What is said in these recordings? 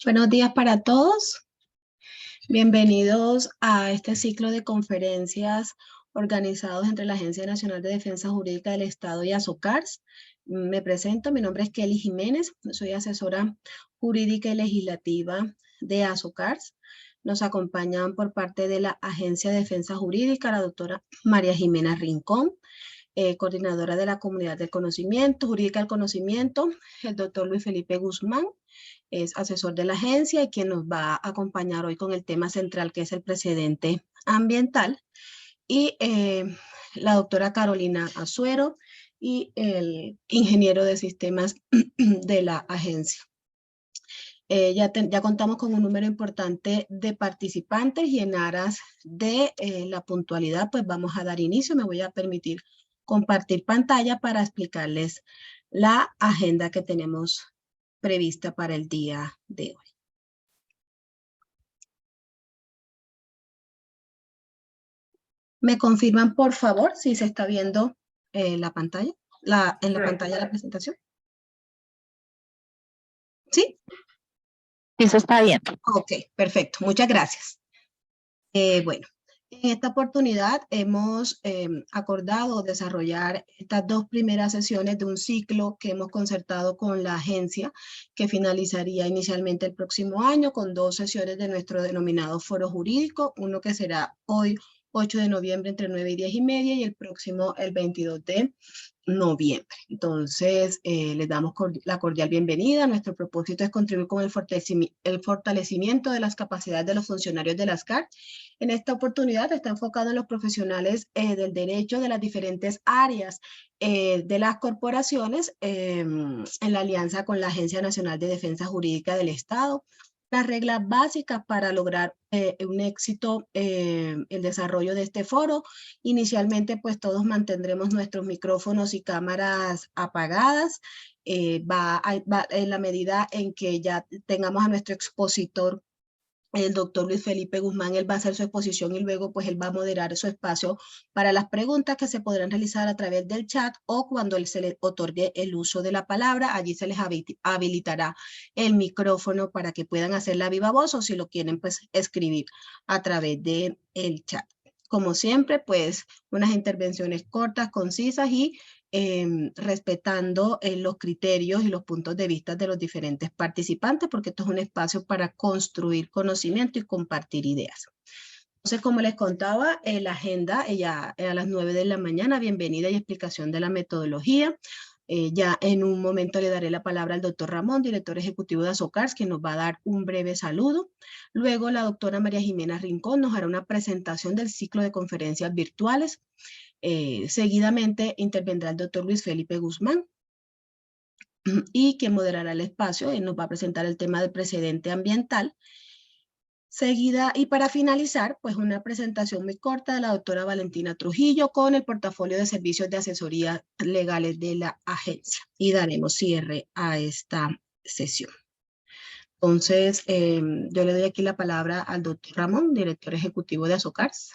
Buenos días para todos. Bienvenidos a este ciclo de conferencias organizados entre la Agencia Nacional de Defensa Jurídica del Estado y ASOCARS. Me presento, mi nombre es Kelly Jiménez, soy asesora jurídica y legislativa de ASOCARS. Nos acompañan por parte de la Agencia de Defensa Jurídica la doctora María Jimena Rincón, coordinadora de la Comunidad del Conocimiento, Jurídica del Conocimiento, el doctor Luis Felipe Guzmán, es asesor de la agencia y quien nos va a acompañar hoy con el tema central que es el precedente ambiental, y la doctora Carolina Azuero y el ingeniero de sistemas de la agencia. Ya contamos con un número importante de participantes y en aras de la puntualidad, pues vamos a dar inicio. Me voy a permitir compartir pantalla para explicarles la agenda que tenemos prevista para el día de hoy. ¿Me confirman, por favor, si se está viendo la pantalla? En la pantalla de la presentación. ¿Sí? Sí, se está viendo. Ok, perfecto. Muchas gracias. Bueno, en esta oportunidad hemos acordado desarrollar estas dos primeras sesiones de un ciclo que hemos concertado con la agencia, que finalizaría inicialmente el próximo año con dos sesiones de nuestro denominado foro jurídico, uno que será hoy 8 de noviembre entre 9 y 10 y media y el próximo el 22 de noviembre. Entonces, les damos la cordial bienvenida. Nuestro propósito es contribuir con el fortalecimiento de las capacidades de los funcionarios de las CAR. En esta oportunidad está enfocado en los profesionales del derecho de las diferentes áreas de las corporaciones en la alianza con la Agencia Nacional de Defensa Jurídica del Estado. Las reglas básicas para lograr un éxito el desarrollo de este foro. Inicialmente, pues todos mantendremos nuestros micrófonos y cámaras apagadas. En la medida en que ya tengamos a nuestro expositor, el doctor Luis Felipe Guzmán, él va a hacer su exposición y luego pues él va a moderar su espacio para las preguntas que se podrán realizar a través del chat o cuando él se le otorgue el uso de la palabra, allí se les habilitará el micrófono para que puedan hacer la viva voz o si lo quieren pues escribir a través del chat. Como siempre, pues unas intervenciones cortas, concisas y respetando los criterios y los puntos de vista de los diferentes participantes, porque esto es un espacio para construir conocimiento y compartir ideas. Entonces, como les contaba, la agenda ya a las 9 de la mañana, bienvenida y explicación de la metodología. Ya en un momento le daré la palabra al doctor Ramón, director ejecutivo de ASOCARS, que nos va a dar un breve saludo. Luego la doctora María Jimena Rincón nos hará una presentación del ciclo de conferencias virtuales. Seguidamente intervendrá el doctor Luis Felipe Guzmán y quien moderará el espacio y nos va a presentar el tema del precedente ambiental. Seguida, y para finalizar, pues una presentación muy corta de la doctora Valentina Trujillo con el portafolio de servicios de asesoría legales de la agencia. Y daremos cierre a esta sesión. Entonces, yo le doy aquí la palabra al doctor Ramón, director ejecutivo de ASOCARS.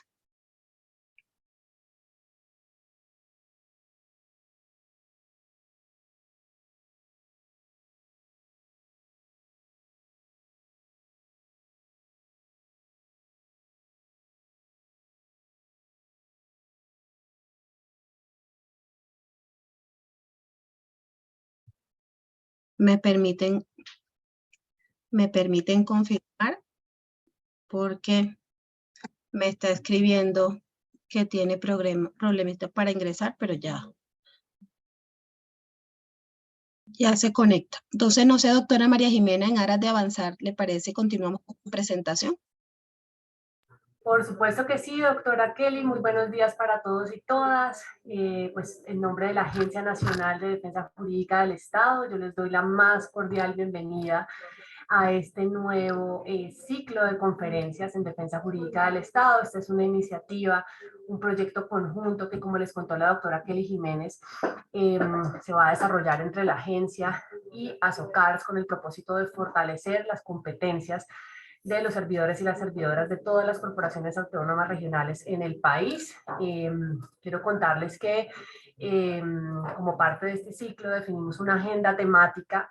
Me permiten confirmar porque me está escribiendo que tiene problemitas para ingresar, pero ya se conecta. Entonces, no sé, doctora María Jimena, en aras de avanzar, ¿le parece? Continuamos con su presentación. Por supuesto que sí, doctora Kelly. Muy buenos días para todos y todas. Pues en nombre de la Agencia Nacional de Defensa Jurídica del Estado, yo les doy la más cordial bienvenida a este nuevo ciclo de conferencias en defensa jurídica del Estado. Esta es una iniciativa, un proyecto conjunto que, como les contó la doctora Kelly Jiménez, se va a desarrollar entre la agencia y ASOCARS con el propósito de fortalecer las competencias de los servidores y las servidoras de todas las corporaciones autónomas regionales en el país. Quiero contarles que como parte de este ciclo definimos una agenda temática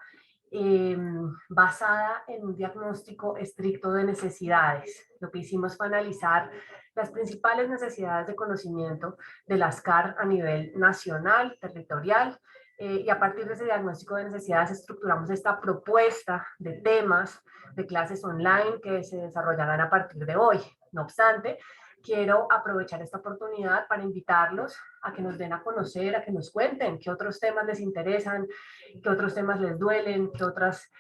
basada en un diagnóstico estricto de necesidades. Lo que hicimos fue analizar las principales necesidades de conocimiento de las CAR a nivel nacional, territorial, y a partir de ese diagnóstico de necesidades estructuramos esta propuesta de temas de clases online que se desarrollarán a partir de hoy. No obstante, quiero aprovechar esta oportunidad para invitarlos a que nos den a conocer, a que nos cuenten qué otros temas les interesan, qué otros temas les duelen, qué otras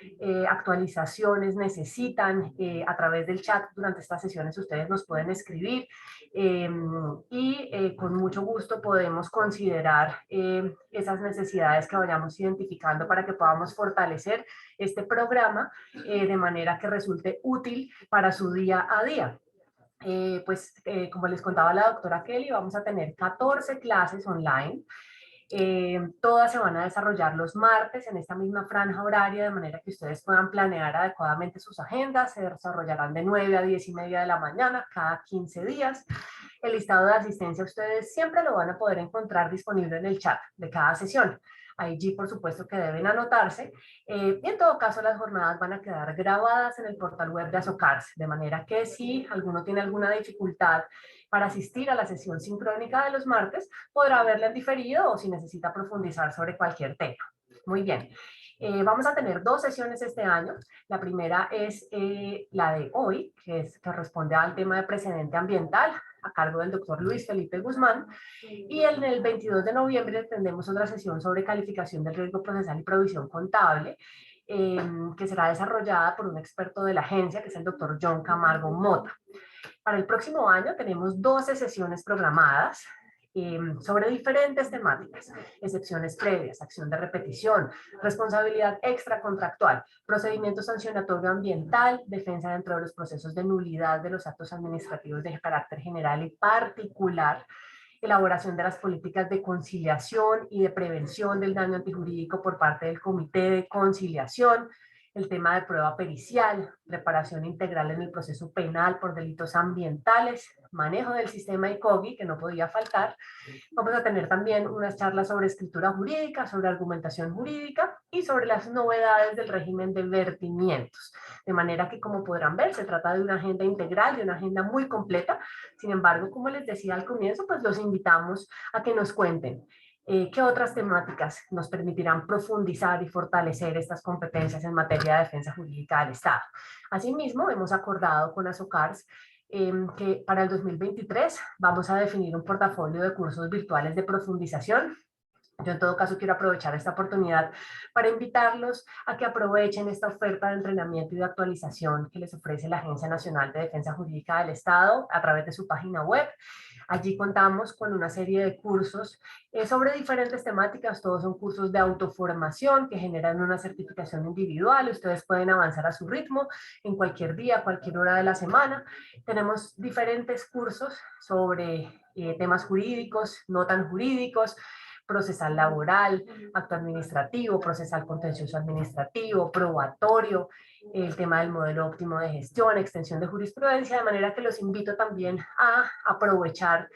actualizaciones necesitan. A través del chat durante estas sesiones ustedes nos pueden escribir y con mucho gusto podemos considerar esas necesidades que vayamos identificando para que podamos fortalecer este programa de manera que resulte útil para su día a día. Como les contaba la doctora Kelly, vamos a tener 14 clases online. Todas se van a desarrollar los martes en esta misma franja horaria, de manera que ustedes puedan planear adecuadamente sus agendas. Se desarrollarán de 9 a 10 y media de la mañana cada 15 días. El listado de asistencia ustedes siempre lo van a poder encontrar disponible en el chat de cada sesión. Allí, por supuesto, que deben anotarse. Y en todo caso, las jornadas van a quedar grabadas en el portal web de Azocars, de manera que si alguno tiene alguna dificultad para asistir a la sesión sincrónica de los martes, podrá verla en diferido o si necesita profundizar sobre cualquier tema. Muy bien. Vamos a tener 2 sesiones este año. La primera es la de hoy, que responde al tema de precedente ambiental, a cargo del doctor Luis Felipe Guzmán, y en el 22 de noviembre tendremos otra sesión sobre calificación del riesgo procesal y provisión contable, que será desarrollada por un experto de la agencia, que es el doctor John Camargo Mota. Para el próximo año tenemos 12 sesiones programadas sobre diferentes temáticas: excepciones previas, acción de repetición, responsabilidad extracontractual, procedimiento sancionatorio ambiental, defensa dentro de los procesos de nulidad de los actos administrativos de carácter general y particular, elaboración de las políticas de conciliación y de prevención del daño antijurídico por parte del Comité de Conciliación, el tema de prueba pericial, reparación integral en el proceso penal por delitos ambientales, manejo del sistema ICOGI, que no podía faltar. Vamos a tener también unas charlas sobre escritura jurídica, sobre argumentación jurídica y sobre las novedades del régimen de vertimientos. De manera que, como podrán ver, se trata de una agenda integral, de una agenda muy completa. Sin embargo, como les decía al comienzo, pues los invitamos a que nos cuenten qué otras temáticas nos permitirán profundizar y fortalecer estas competencias en materia de defensa jurídica del Estado. Asimismo, hemos acordado con Azocars que para el 2023 vamos a definir un portafolio de cursos virtuales de profundización. Yo en todo caso quiero aprovechar esta oportunidad para invitarlos a que aprovechen esta oferta de entrenamiento y de actualización que les ofrece la Agencia Nacional de Defensa Jurídica del Estado a través de su página web. Allí contamos con una serie de cursos sobre diferentes temáticas. Todos son cursos de autoformación que generan una certificación individual. Ustedes pueden avanzar a su ritmo en cualquier día, cualquier hora de la semana. Tenemos diferentes cursos sobre temas jurídicos, no tan jurídicos, procesal laboral, acto administrativo, procesal contencioso administrativo, probatorio, el tema del modelo óptimo de gestión, extensión de jurisprudencia, de manera que los invito también a aprovechar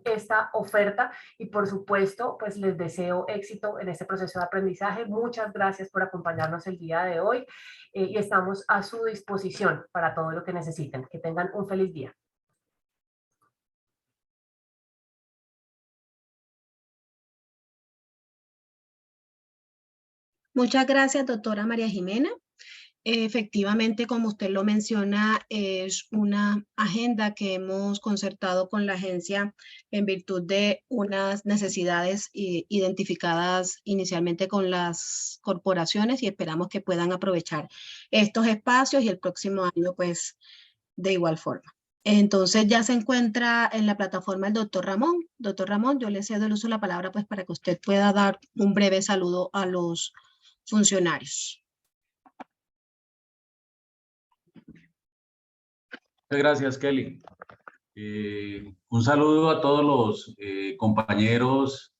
esta oferta y por supuesto pues les deseo éxito en este proceso de aprendizaje. Muchas gracias por acompañarnos el día de hoy y estamos a su disposición para todo lo que necesiten. Que tengan un feliz día. Muchas gracias, doctora María Jimena. Efectivamente, como usted lo menciona, es una agenda que hemos concertado con la agencia en virtud de unas necesidades identificadas inicialmente con las corporaciones y esperamos que puedan aprovechar estos espacios y el próximo año, pues, de igual forma. Entonces ya se encuentra en la plataforma el doctor Ramón. Doctor Ramón, yo le cedo el uso de la palabra pues para que usted pueda dar un breve saludo a los funcionarios. Muchas gracias, Kelly. Un saludo a todos los compañeros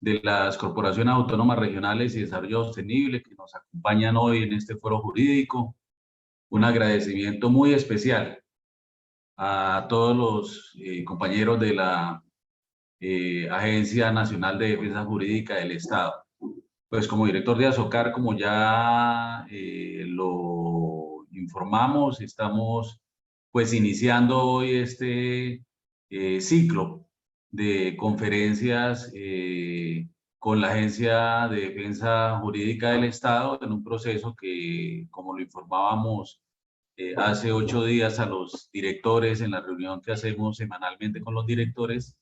de las corporaciones autónomas regionales y desarrollo sostenible que nos acompañan hoy en este foro jurídico. Un agradecimiento muy especial a todos los compañeros de la Agencia Nacional de Defensa Jurídica del Estado. Pues como director de Azocar, como ya lo informamos, estamos pues iniciando hoy este ciclo de conferencias con la Agencia de Defensa Jurídica del Estado en un proceso que, como lo informábamos hace 8 días a los directores en la reunión que hacemos semanalmente con los directores,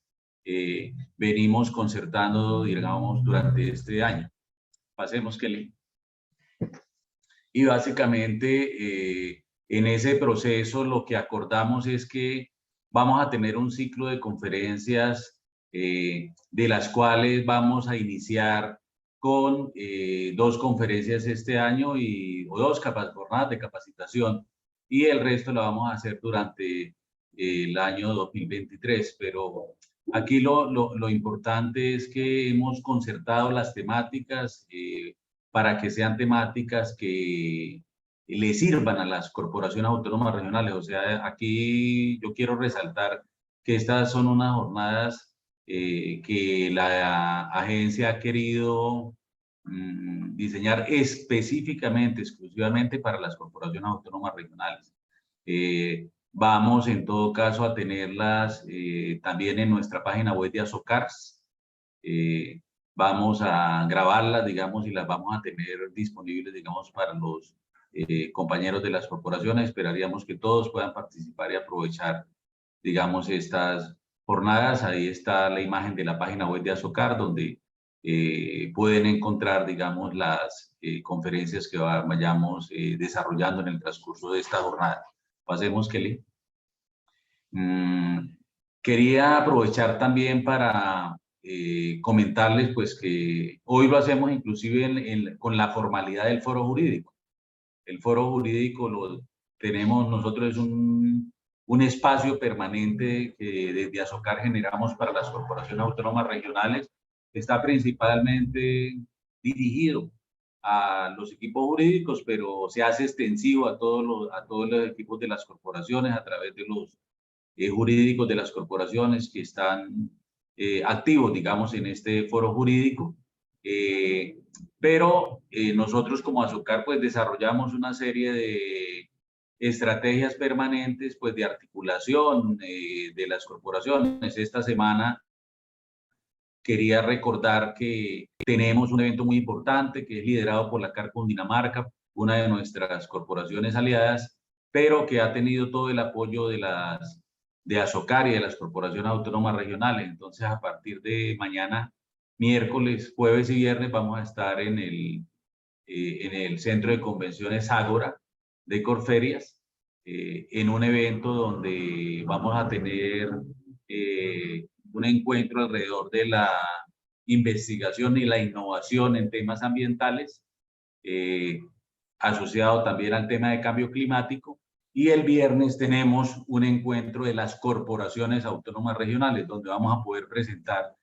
venimos concertando, digamos, durante este año. Pasemos, Kelly. Y básicamente en ese proceso lo que acordamos es que vamos a tener un ciclo de conferencias de las cuales vamos a iniciar con 2 conferencias este año o 2 jornadas de capacitación, y el resto lo vamos a hacer durante el año 2023. Pero aquí lo importante es que hemos concertado las temáticas para que sean temáticas que le sirvan a las corporaciones autónomas regionales. O sea, aquí yo quiero resaltar que estas son unas jornadas que la agencia ha querido diseñar específicamente, exclusivamente para las corporaciones autónomas regionales. Vamos en todo caso a tenerlas también en nuestra página web de Azocars. Vamos a grabarlas, digamos, y las vamos a tener disponibles, digamos, para los compañeros de las corporaciones. Esperaríamos que todos puedan participar y aprovechar, digamos, estas jornadas. Ahí está la imagen de la página web de Azocar, donde pueden encontrar, digamos, las conferencias que vayamos desarrollando en el transcurso de esta jornada. Pasemos, Kelly. Quería aprovechar también para comentarles pues que hoy lo hacemos inclusive con la formalidad del foro jurídico. El foro jurídico lo tenemos nosotros, es un espacio permanente que desde Azocar generamos para las corporaciones autónomas regionales. Está principalmente dirigido a los equipos jurídicos, pero se hace extensivo a todos los equipos de las corporaciones a través de los jurídicos de las corporaciones que están activos, digamos, en este foro jurídico. Pero nosotros como Azocar pues desarrollamos una serie de estrategias permanentes pues de articulación de las corporaciones. Esta semana quería recordar que tenemos un evento muy importante que es liderado por la CAR Cundinamarca, una de nuestras corporaciones aliadas, pero que ha tenido todo el apoyo de Azocar y de las corporaciones autónomas regionales. Entonces, a partir de mañana, miércoles, jueves y viernes, vamos a estar en el Centro de Convenciones Ágora de Corferias, en un evento donde vamos a tener un encuentro alrededor de la investigación y la innovación en temas ambientales, asociado también al tema de cambio climático. Y el viernes tenemos un encuentro de las corporaciones autónomas regionales, donde vamos a poder presentar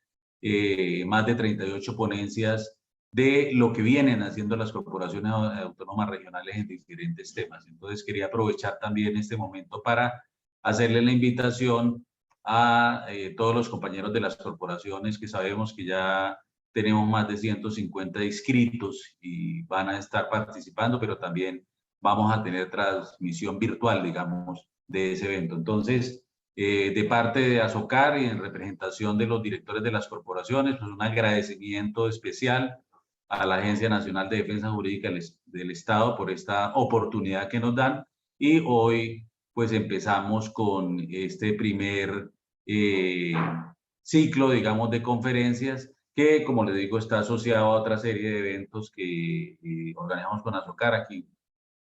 más de 38 ponencias de lo que vienen haciendo las corporaciones autónomas regionales en diferentes temas. Entonces quería aprovechar también este momento para hacerle la invitación a todos los compañeros de las corporaciones, que sabemos que ya tenemos más de 150 inscritos y van a estar participando, pero también vamos a tener transmisión virtual, digamos, de ese evento. Entonces, de parte de Azocar y en representación de los directores de las corporaciones, pues un agradecimiento especial a la Agencia Nacional de Defensa Jurídica del Estado por esta oportunidad que nos dan, y hoy pues empezamos con este primer ciclo, digamos, de conferencias que, como les digo, está asociado a otra serie de eventos que organizamos con Azocar. Aquí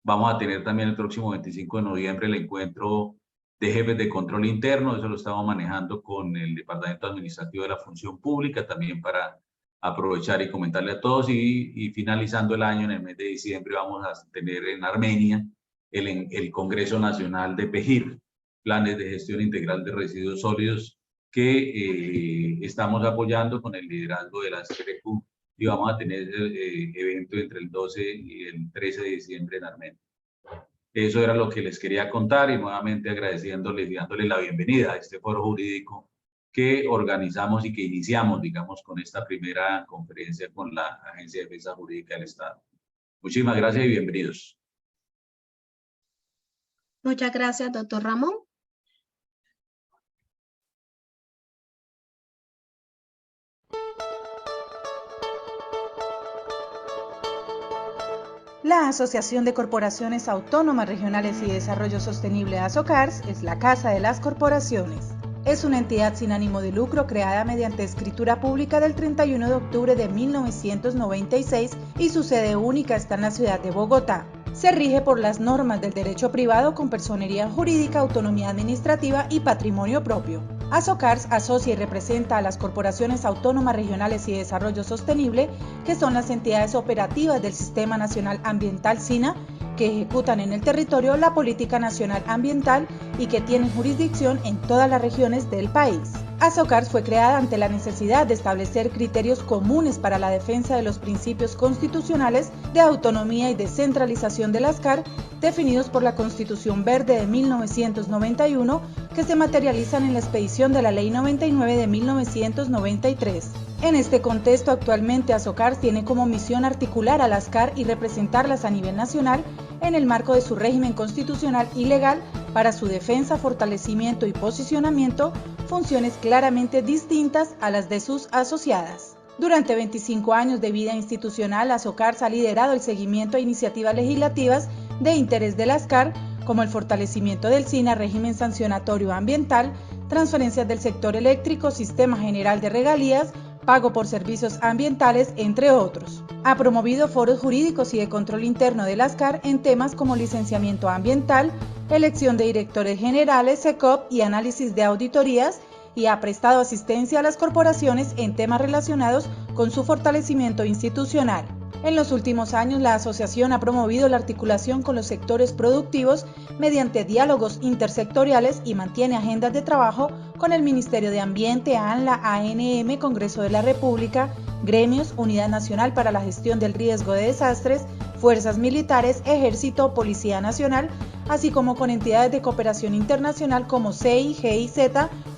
vamos a tener también el próximo 25 de noviembre el encuentro de jefes de control interno. Eso lo estamos manejando con el Departamento Administrativo de la Función Pública, también para aprovechar y comentarle a todos. Y finalizando el año, en el mes de diciembre, vamos a tener en Armenia el Congreso Nacional de PEJIR, Planes de Gestión Integral de Residuos Sólidos, que estamos apoyando con el liderazgo de la SRQ, y vamos a tener el evento entre el 12 y el 13 de diciembre en Armenia. Eso era lo que les quería contar, y nuevamente agradeciéndoles y dándoles la bienvenida a este foro jurídico que organizamos y que iniciamos, digamos, con esta primera conferencia con la Agencia de Defensa Jurídica del Estado. Muchísimas gracias y bienvenidos. Muchas gracias, doctor Ramón. La Asociación de Corporaciones Autónomas Regionales y de Desarrollo Sostenible ASOCARS es la Casa de las Corporaciones. Es una entidad sin ánimo de lucro creada mediante escritura pública del 31 de octubre de 1996 y su sede única está en la ciudad de Bogotá. Se rige por las normas del derecho privado con personería jurídica, autonomía administrativa y patrimonio propio. ASOCARS asocia y representa a las corporaciones autónomas regionales y de desarrollo sostenible, que son las entidades operativas del Sistema Nacional Ambiental SINA, que ejecutan en el territorio la Política Nacional Ambiental y que tienen jurisdicción en todas las regiones del país. ASOCARS fue creada ante la necesidad de establecer criterios comunes para la defensa de los principios constitucionales de autonomía y descentralización de las CAR, definidos por la Constitución Verde de 1991, que se materializan en la expedición de la Ley 99 de 1993. En este contexto, actualmente ASOCARS tiene como misión articular a las CAR y representarlas a nivel nacional en el marco de su régimen constitucional y legal para su defensa, fortalecimiento y posicionamiento, funciones claramente distintas a las de sus asociadas. Durante 25 años de vida institucional, ASOCARS ha liderado el seguimiento a iniciativas legislativas de interés de las CAR, como el fortalecimiento del SINA, régimen sancionatorio ambiental, transferencias del sector eléctrico, sistema general de regalías, pago por servicios ambientales, entre otros. Ha promovido foros jurídicos y de control interno de las CAR en temas como licenciamiento ambiental, elección de directores generales, SECOP y análisis de auditorías, y ha prestado asistencia a las corporaciones en temas relacionados con su fortalecimiento institucional. En los últimos años, la asociación ha promovido la articulación con los sectores productivos mediante diálogos intersectoriales y mantiene agendas de trabajo con el Ministerio de Ambiente, ANLA, ANM, Congreso de la República, gremios, Unidad Nacional para la Gestión del Riesgo de Desastres, Fuerzas Militares, Ejército, Policía Nacional, así como con entidades de cooperación internacional como CEI, GIZ,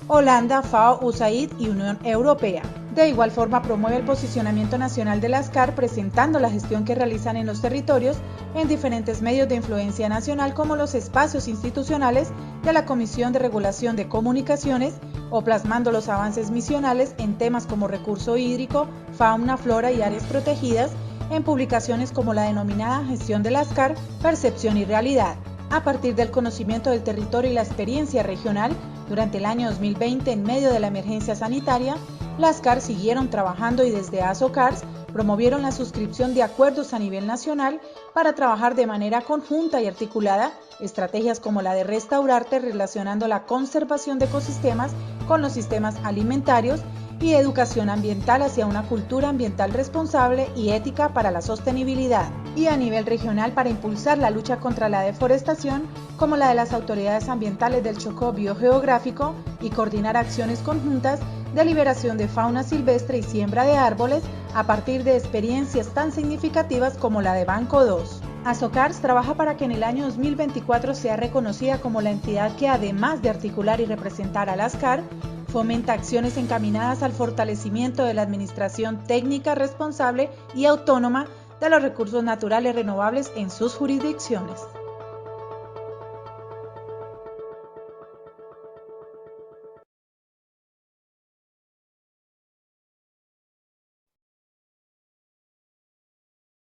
Holanda, FAO, USAID y Unión Europea. De igual forma, promueve el posicionamiento nacional de las CAR, presentando la gestión que realizan en los territorios en diferentes medios de influencia nacional, como los espacios institucionales de la Comisión de Regulación de Comunicaciones, o plasmando los avances misionales en temas como recurso hídrico, fauna, flora y áreas protegidas, en publicaciones como la denominada Gestión de las CAR, Percepción y Realidad. A partir del conocimiento del territorio y la experiencia regional, durante el año 2020, en medio de la emergencia sanitaria, las CAR siguieron trabajando y desde ASOCARS promovieron la suscripción de acuerdos a nivel nacional para trabajar de manera conjunta y articulada estrategias como la de Restaurarte, relacionando la conservación de ecosistemas con los sistemas alimentarios, y educación ambiental hacia una cultura ambiental responsable y ética para la sostenibilidad, y a nivel regional para impulsar la lucha contra la deforestación, como la de las autoridades ambientales del Chocó biogeográfico, y coordinar acciones conjuntas de liberación de fauna silvestre y siembra de árboles a partir de experiencias tan significativas como la de Banco 2. ASOCARS trabaja para que en el año 2024 sea reconocida como la entidad que, además de articular y representar a las CAR, fomenta acciones encaminadas al fortalecimiento de la administración técnica responsable y autónoma de los recursos naturales renovables en sus jurisdicciones.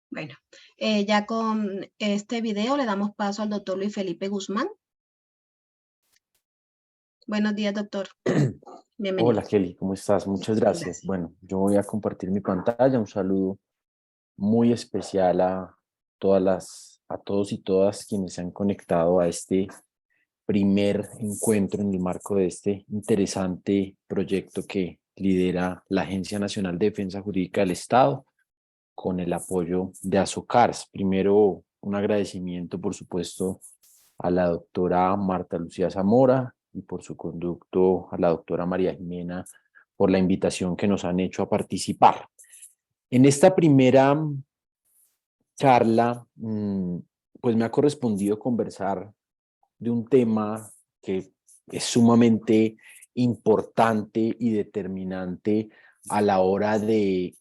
Bueno, ya con este video le damos paso al doctor Luis Felipe Guzmán. Buenos días, doctor. Bienvenido. Hola Kelly, ¿cómo estás? Muchas gracias. Bueno, yo voy a compartir mi pantalla. Un saludo muy especial a todos y todas quienes se han conectado a este primer encuentro en el marco de este interesante proyecto que lidera la Agencia Nacional de Defensa Jurídica del Estado con el apoyo de ASOCARS. Primero, un agradecimiento, por supuesto, a la doctora Marta Lucía Zamora y por su conducto a la doctora María Jimena por la invitación que nos han hecho a participar. En esta primera charla, pues me ha correspondido conversar de un tema que es sumamente importante y determinante a la hora de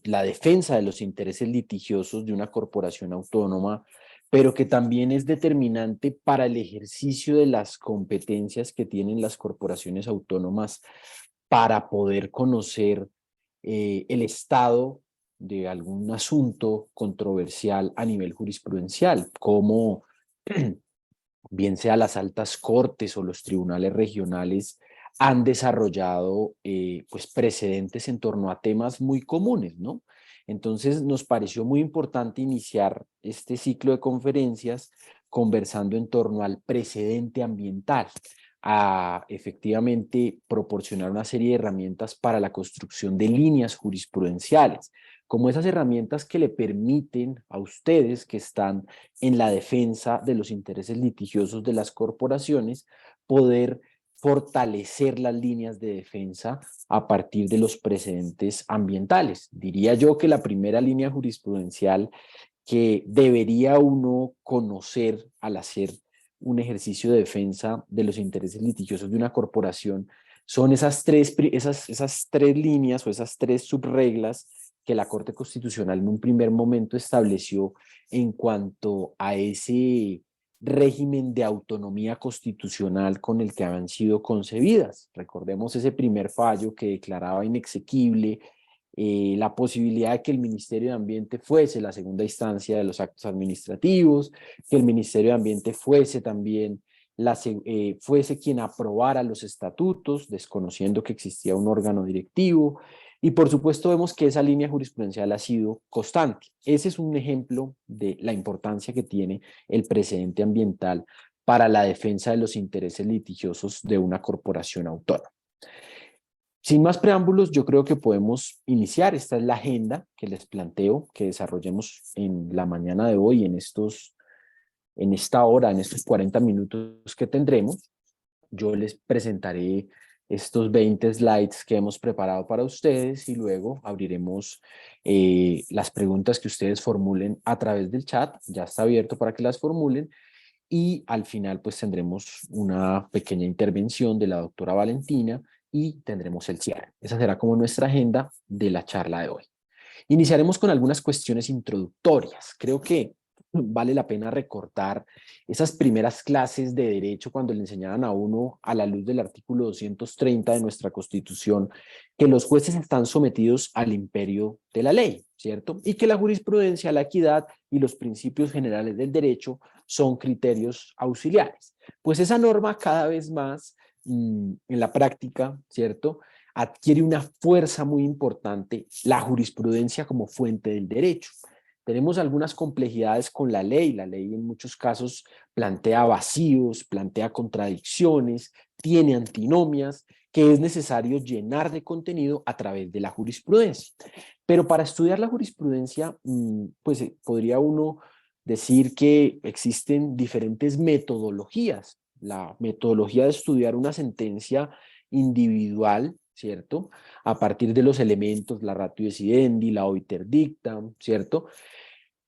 la defensa de los intereses litigiosos de una corporación autónoma, pero que también es determinante para el ejercicio de las competencias que tienen las corporaciones autónomas para poder conocer el estado de algún asunto controversial a nivel jurisprudencial, como bien sea las altas cortes o los tribunales regionales han desarrollado pues precedentes en torno a temas muy comunes, ¿no? Entonces nos pareció muy importante iniciar este ciclo de conferencias conversando en torno al precedente ambiental, a efectivamente proporcionar una serie de herramientas para la construcción de líneas jurisprudenciales, como esas herramientas que le permiten a ustedes que están en la defensa de los intereses litigiosos de las corporaciones poder fortalecer las líneas de defensa a partir de los precedentes ambientales. Diría yo que la primera línea jurisprudencial que debería uno conocer al hacer un ejercicio de defensa de los intereses litigiosos de una corporación son esas tres líneas o esas tres subreglas que la Corte Constitucional en un primer momento estableció en cuanto a ese régimen de autonomía constitucional con el que habían sido concebidas. Recordemos ese primer fallo que declaraba inexequible la posibilidad de que el Ministerio de Ambiente fuese la segunda instancia de los actos administrativos, que el Ministerio de Ambiente fuese también fuese quien aprobara los estatutos, desconociendo que existía un órgano directivo, y por supuesto vemos que esa línea jurisprudencial ha sido constante. Ese es un ejemplo de la importancia que tiene el precedente ambiental para la defensa de los intereses litigiosos de una corporación autónoma. Sin más preámbulos, yo creo que podemos iniciar. Esta es la agenda que les planteo que desarrollemos en la mañana de hoy, en esta hora, en estos 40 minutos que tendremos. Yo les presentaré estos 20 slides que hemos preparado para ustedes y luego abriremos las preguntas que ustedes formulen a través del chat. Ya está abierto para que las formulen y al final pues tendremos una pequeña intervención de la doctora Valentina y tendremos el cierre. Esa será como nuestra agenda de la charla de hoy. Iniciaremos con algunas cuestiones introductorias. Creo que vale la pena recortar esas primeras clases de derecho cuando le enseñaban a uno a la luz del artículo 230 de nuestra Constitución que los jueces están sometidos al imperio de la ley, ¿cierto? Y que la jurisprudencia, la equidad y los principios generales del derecho son criterios auxiliares. Pues esa norma cada vez más en la práctica, ¿cierto?, adquiere una fuerza muy importante la jurisprudencia como fuente del derecho. Tenemos algunas complejidades con la ley en muchos casos plantea vacíos, plantea contradicciones, tiene antinomias que es necesario llenar de contenido a través de la jurisprudencia. Pero para estudiar la jurisprudencia, pues podría uno decir que existen diferentes metodologías. La metodología de estudiar una sentencia individual, ¿cierto?, a partir de los elementos, la ratio decidendi, la obiter dictam, ¿cierto?,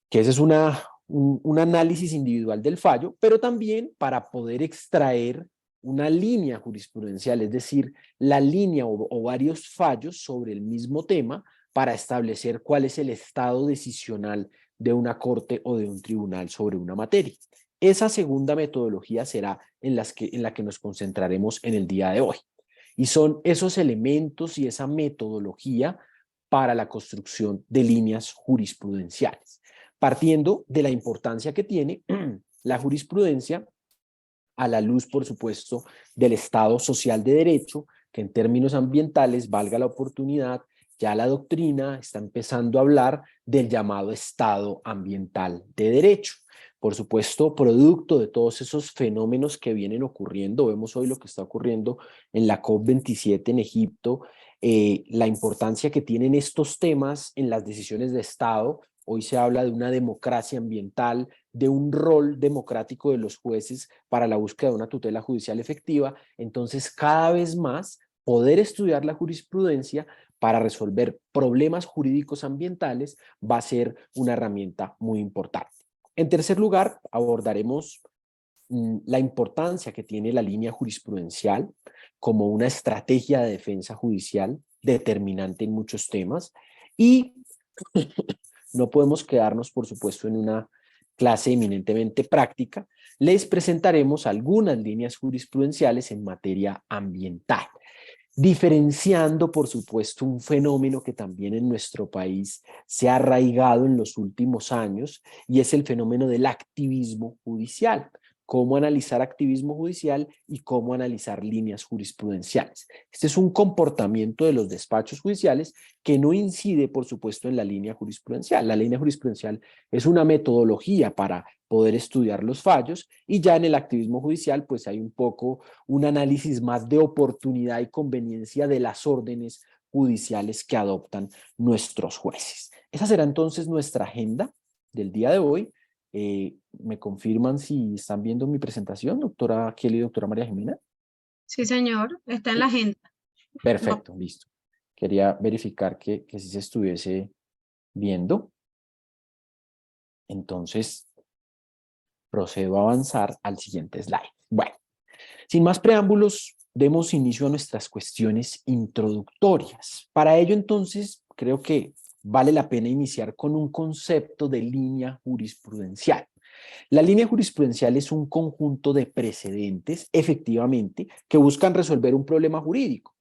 que ese es un análisis individual del fallo, pero también para poder extraer una línea jurisprudencial, es decir, la línea o varios fallos sobre el mismo tema para establecer cuál es el estado decisional de una corte o de un tribunal sobre una materia. Esa segunda metodología será en la que nos concentraremos en el día de hoy. Y son esos elementos y esa metodología para la construcción de líneas jurisprudenciales, partiendo de la importancia que tiene la jurisprudencia a la luz, por supuesto, del Estado social de derecho, que en términos ambientales, valga la oportunidad, ya la doctrina está empezando a hablar del llamado Estado ambiental de derecho. Por supuesto, producto de todos esos fenómenos que vienen ocurriendo, vemos hoy lo que está ocurriendo en la COP27 en Egipto, la importancia que tienen estos temas en las decisiones de Estado. Hoy se habla de una democracia ambiental, de un rol democrático de los jueces para la búsqueda de una tutela judicial efectiva. Entonces, cada vez más, poder estudiar la jurisprudencia para resolver problemas jurídicos ambientales va a ser una herramienta muy importante. En tercer lugar, abordaremos la importancia que tiene la línea jurisprudencial como una estrategia de defensa judicial determinante en muchos temas, y no podemos quedarnos, por supuesto, en una clase eminentemente práctica. Les presentaremos algunas líneas jurisprudenciales en materia ambiental, diferenciando, por supuesto, un fenómeno que también en nuestro país se ha arraigado en los últimos años, y es el fenómeno del activismo judicial. Cómo analizar activismo judicial y cómo analizar líneas jurisprudenciales. Este es un comportamiento de los despachos judiciales que no incide, por supuesto, en la línea jurisprudencial. La línea jurisprudencial es una metodología para poder estudiar los fallos, y ya en el activismo judicial pues hay un poco un análisis más de oportunidad y conveniencia de las órdenes judiciales que adoptan nuestros jueces. Esa será entonces nuestra agenda del día de hoy. ¿Me confirman si están viendo mi presentación, doctora Kelly y doctora María Jimena? Sí, señor, está en la agenda. Perfecto, listo. Quería verificar que sí se estuviese viendo. Entonces, procedo a avanzar al siguiente slide. Bueno, sin más preámbulos, demos inicio a nuestras cuestiones introductorias. Para ello, entonces, creo que vale la pena iniciar con un concepto de línea jurisprudencial. La línea jurisprudencial es un conjunto de precedentes, efectivamente, que buscan resolver un problema jurídico,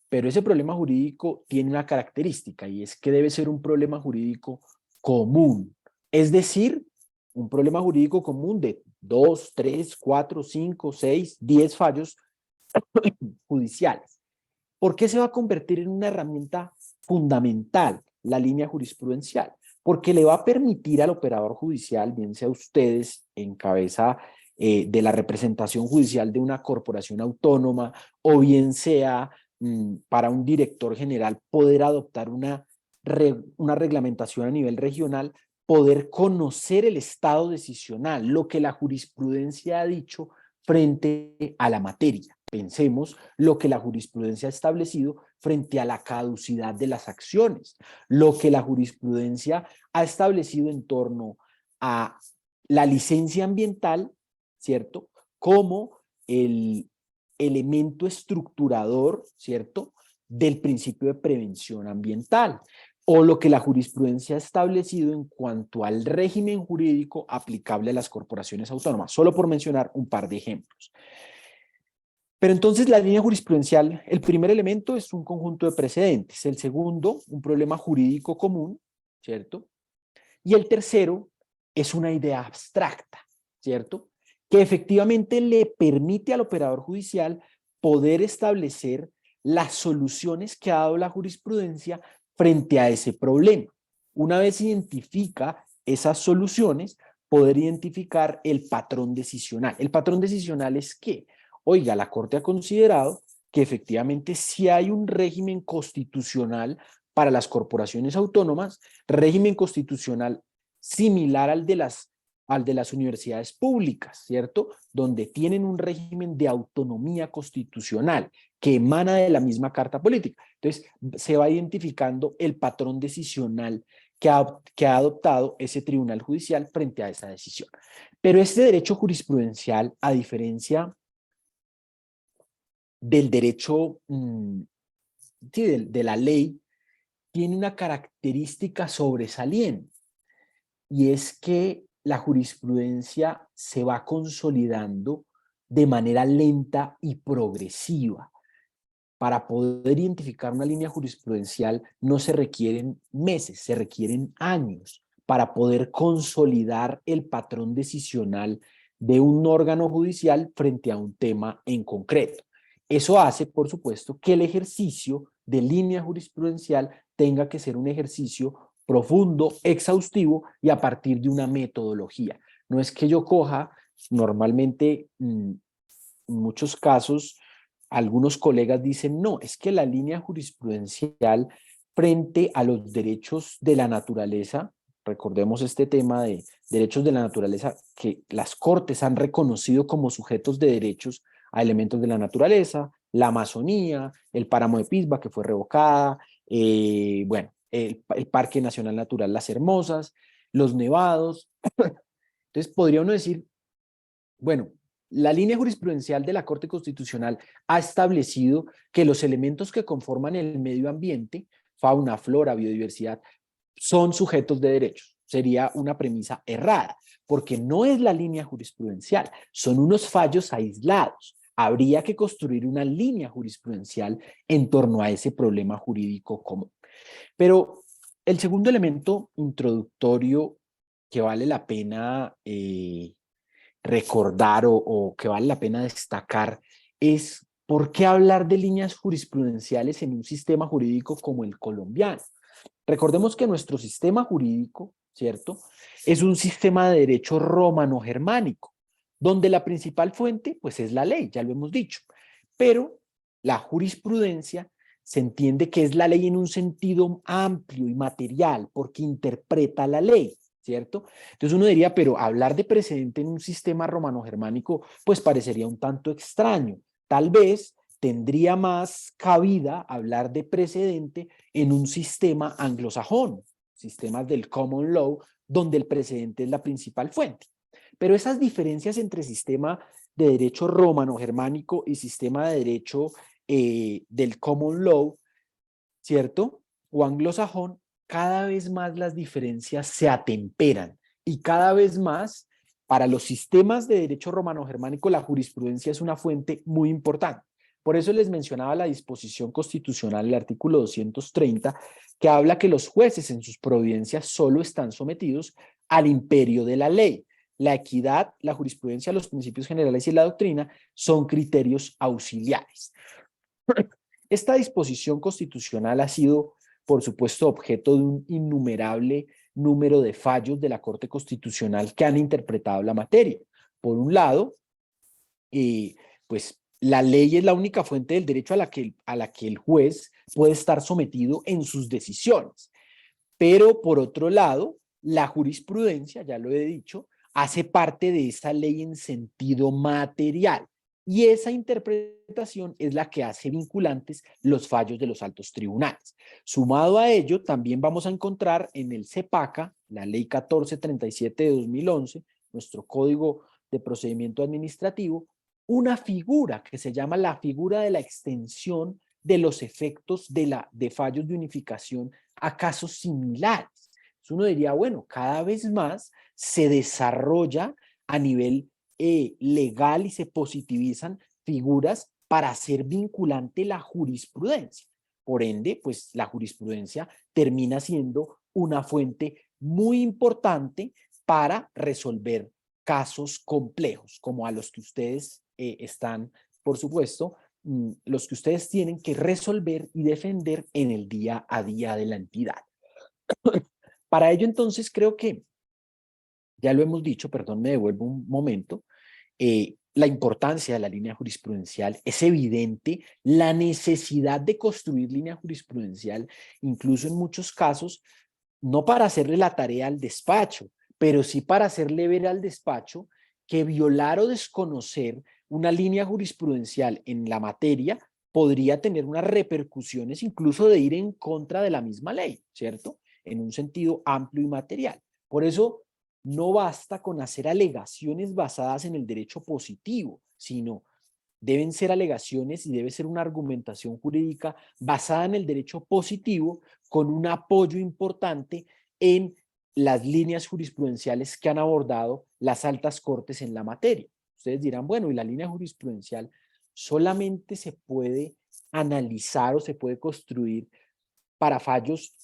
pero ese problema jurídico tiene una característica, y es que debe ser un problema jurídico común, es decir, un problema jurídico común de 2, 3, 4, 5, 6, 10 fallos judiciales. ¿Por qué se va a convertir en una herramienta fundamental la línea jurisprudencial? Porque le va a permitir al operador judicial, bien sea ustedes en cabeza de la representación judicial de una corporación autónoma, o bien sea para un director general, poder adoptar una reglamentación a nivel regional, poder conocer el estado decisional, lo que la jurisprudencia ha dicho frente a la materia. Pensemos lo que la jurisprudencia ha establecido frente a la caducidad de las acciones, lo que la jurisprudencia ha establecido en torno a la licencia ambiental, ¿cierto? Como el elemento estructurador, ¿cierto?, del principio de prevención ambiental, o lo que la jurisprudencia ha establecido en cuanto al régimen jurídico aplicable a las corporaciones autónomas, solo por mencionar un par de ejemplos. Pero entonces la línea jurisprudencial, el primer elemento es un conjunto de precedentes, el segundo, un problema jurídico común, ¿cierto? Y el tercero es una idea abstracta, ¿cierto?, que efectivamente le permite al operador judicial poder establecer las soluciones que ha dado la jurisprudencia frente a ese problema. Una vez identifica esas soluciones, poder identificar el patrón decisional. ¿El patrón decisional es qué? Oiga, la Corte ha considerado que efectivamente sí hay un régimen constitucional para las corporaciones autónomas, régimen constitucional similar al de las universidades públicas, ¿cierto? Donde tienen un régimen de autonomía constitucional que emana de la misma Carta Política. Entonces, se va identificando el patrón decisional que ha adoptado ese tribunal judicial frente a esa decisión. Pero este derecho jurisprudencial, a diferencia del derecho de la ley, tiene una característica sobresaliente, y es que la jurisprudencia se va consolidando de manera lenta y progresiva. Para poder identificar una línea jurisprudencial no se requieren meses, se requieren años para poder consolidar el patrón decisional de un órgano judicial frente a un tema en concreto. Eso hace, por supuesto, que el ejercicio de línea jurisprudencial tenga que ser un ejercicio profundo, exhaustivo y a partir de una metodología. No es que yo coja, normalmente en muchos casos, algunos colegas dicen, no, es que la línea jurisprudencial frente a los derechos de la naturaleza, recordemos este tema de derechos de la naturaleza que las cortes han reconocido como sujetos de derechos a elementos de la naturaleza, la Amazonía, el páramo de Pisba que fue revocada, bueno, el Parque Nacional Natural Las Hermosas, los nevados. Entonces podría uno decir, bueno, la línea jurisprudencial de la Corte Constitucional ha establecido que los elementos que conforman el medio ambiente, fauna, flora, biodiversidad, son sujetos de derechos. Sería una premisa errada, porque no es la línea jurisprudencial, son unos fallos aislados. Habría que construir una línea jurisprudencial en torno a ese problema jurídico común. Pero el segundo elemento introductorio que vale la pena recordar o que vale la pena destacar es por qué hablar de líneas jurisprudenciales en un sistema jurídico como el colombiano. Recordemos que nuestro sistema jurídico, ¿cierto?, es un sistema de derecho romano-germánico, donde la principal fuente, pues, es la ley, ya lo hemos dicho, pero la jurisprudencia se entiende que es la ley en un sentido amplio y material, porque interpreta la ley, ¿cierto? Entonces uno diría, pero hablar de precedente en un sistema romano-germánico, pues parecería un tanto extraño. Tal vez tendría más cabida hablar de precedente en un sistema anglosajón, sistemas del common law, donde el precedente es la principal fuente. Pero esas diferencias entre sistema de derecho romano-germánico y sistema de derecho del common law, ¿cierto?, o anglosajón, cada vez más las diferencias se atemperan y cada vez más para los sistemas de derecho romano-germánico la jurisprudencia es una fuente muy importante. Por eso les mencionaba la disposición constitucional, el artículo 230, que habla que los jueces en sus providencias solo están sometidos al imperio de la ley. La equidad, la jurisprudencia, los principios generales y la doctrina son criterios auxiliares. Esta disposición constitucional ha sido, por supuesto, objeto de un innumerable número de fallos de la Corte Constitucional que han interpretado la materia. Por un lado, pues la ley es la única fuente del derecho a la que el juez puede estar sometido en sus decisiones. Pero por otro lado, la jurisprudencia, ya lo he dicho, hace parte de esa ley en sentido material. Y esa interpretación es la que hace vinculantes los fallos de los altos tribunales. Sumado a ello, también vamos a encontrar en el CEPACA, la ley 1437 de 2011, nuestro Código de Procedimiento Administrativo, una figura que se llama la figura de la extensión de los efectos de fallos de unificación a casos similares. Entonces uno diría, bueno, cada vez más se desarrolla a nivel legal y se positivizan figuras para hacer vinculante la jurisprudencia. Por ende, pues la jurisprudencia termina siendo una fuente muy importante para resolver casos complejos, como a los que ustedes están, por supuesto, los que ustedes tienen que resolver y defender en el día a día de la entidad. Para ello, entonces, creo que ya lo hemos dicho, perdón, me devuelvo un momento, la importancia de la línea jurisprudencial es evidente, la necesidad de construir línea jurisprudencial, incluso en muchos casos, no para hacerle la tarea al despacho, pero sí para hacerle ver al despacho que violar o desconocer una línea jurisprudencial en la materia podría tener unas repercusiones incluso de ir en contra de la misma ley, ¿cierto? En un sentido amplio y material. Por eso, no basta con hacer alegaciones basadas en el derecho positivo, sino deben ser alegaciones y debe ser una argumentación jurídica basada en el derecho positivo con un apoyo importante en las líneas jurisprudenciales que han abordado las altas cortes en la materia. Ustedes dirán, bueno, ¿y la línea jurisprudencial solamente se puede analizar o se puede construir para fallos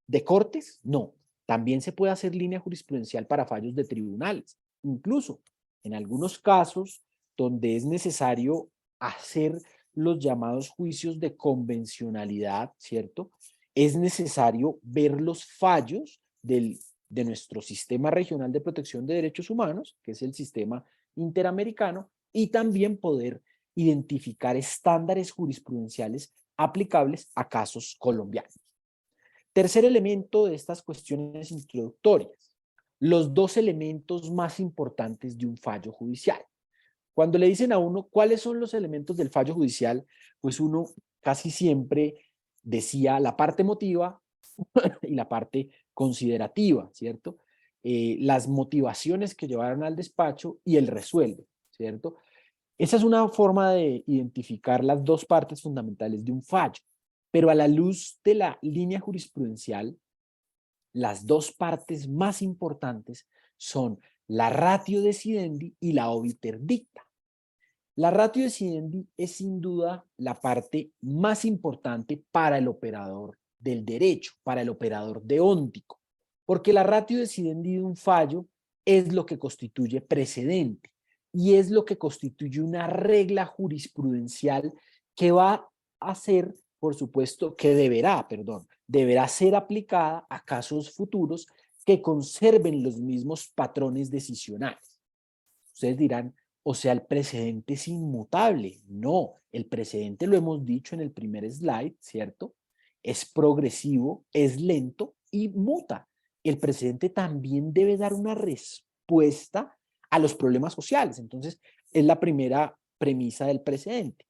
de cortes? No. También se puede hacer línea jurisprudencial para fallos de tribunales. Incluso en algunos casos donde es necesario hacer los llamados juicios de convencionalidad, ¿cierto? Es necesario ver los fallos de nuestro sistema regional de protección de derechos humanos, que es el sistema interamericano, y también poder identificar estándares jurisprudenciales aplicables a casos colombianos. Tercer elemento de estas cuestiones introductorias, los dos elementos más importantes de un fallo judicial. Cuando le dicen a uno cuáles son los elementos del fallo judicial, pues uno casi siempre decía la parte emotiva y la parte considerativa, ¿cierto? Las motivaciones que llevaron al despacho y el resuelve, ¿cierto? Esa es una forma de identificar las dos partes fundamentales de un fallo, pero a la luz de la línea jurisprudencial, las dos partes más importantes son la ratio decidendi y la obiter dicta. La ratio decidendi es sin duda la parte más importante para el operador del derecho, para el operador deóntico, porque la ratio decidendi de un fallo es lo que constituye precedente y es lo que constituye una regla jurisprudencial que va a ser, por supuesto, que deberá ser aplicada a casos futuros que conserven los mismos patrones decisionales. Ustedes dirán, o sea, el precedente es inmutable. No, el precedente, lo hemos dicho en el primer slide, ¿cierto? Es progresivo, es lento y muta. El precedente también debe dar una respuesta a los problemas sociales. Entonces, es la primera premisa del precedente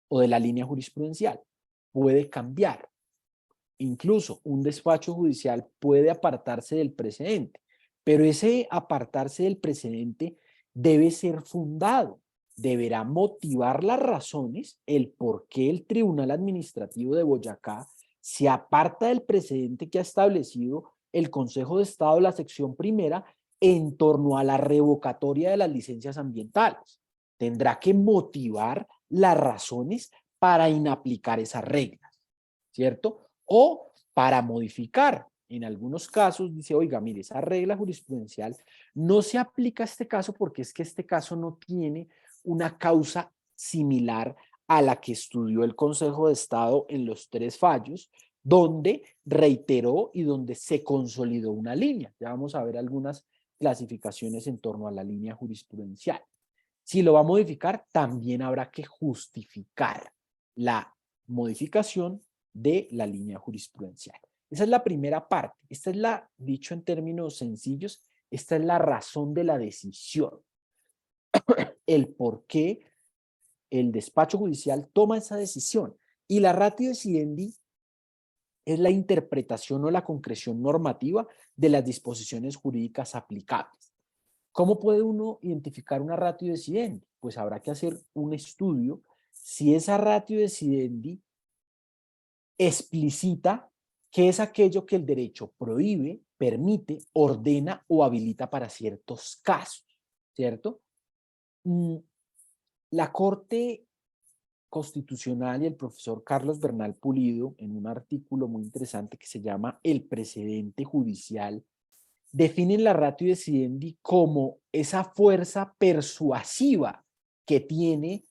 o de la línea jurisprudencial. Puede cambiar. Incluso un despacho judicial puede apartarse del precedente, pero ese apartarse del precedente debe ser fundado. Deberá motivar las razones, el por qué el Tribunal Administrativo de Boyacá se aparta del precedente que ha establecido el Consejo de Estado, la sección primera, en torno a la revocatoria de las licencias ambientales. Tendrá que motivar las razones para inaplicar esas reglas, ¿cierto? O para modificar. En algunos casos dice, oiga, mire, esa regla jurisprudencial no se aplica a este caso porque es que este caso no tiene una causa similar a la que estudió el Consejo de Estado en los 3 fallos, donde reiteró y donde se consolidó una línea. Ya vamos a ver algunas clasificaciones en torno a la línea jurisprudencial. Si lo va a modificar, también habrá que justificar la modificación de la línea jurisprudencial. Esa es la primera parte. Esta es la, dicho en términos sencillos, esta es la razón de la decisión. El por qué el despacho judicial toma esa decisión. Y la ratio decidendi es la interpretación o la concreción normativa de las disposiciones jurídicas aplicables. ¿Cómo puede uno identificar una ratio decidendi? Pues habrá que hacer un estudio si esa ratio decidendi explicita qué es aquello que el derecho prohíbe, permite, ordena o habilita para ciertos casos, ¿cierto? La Corte Constitucional y el profesor Carlos Bernal Pulido, en un artículo muy interesante que se llama El precedente judicial, definen la ratio decidendi como esa fuerza persuasiva que tiene,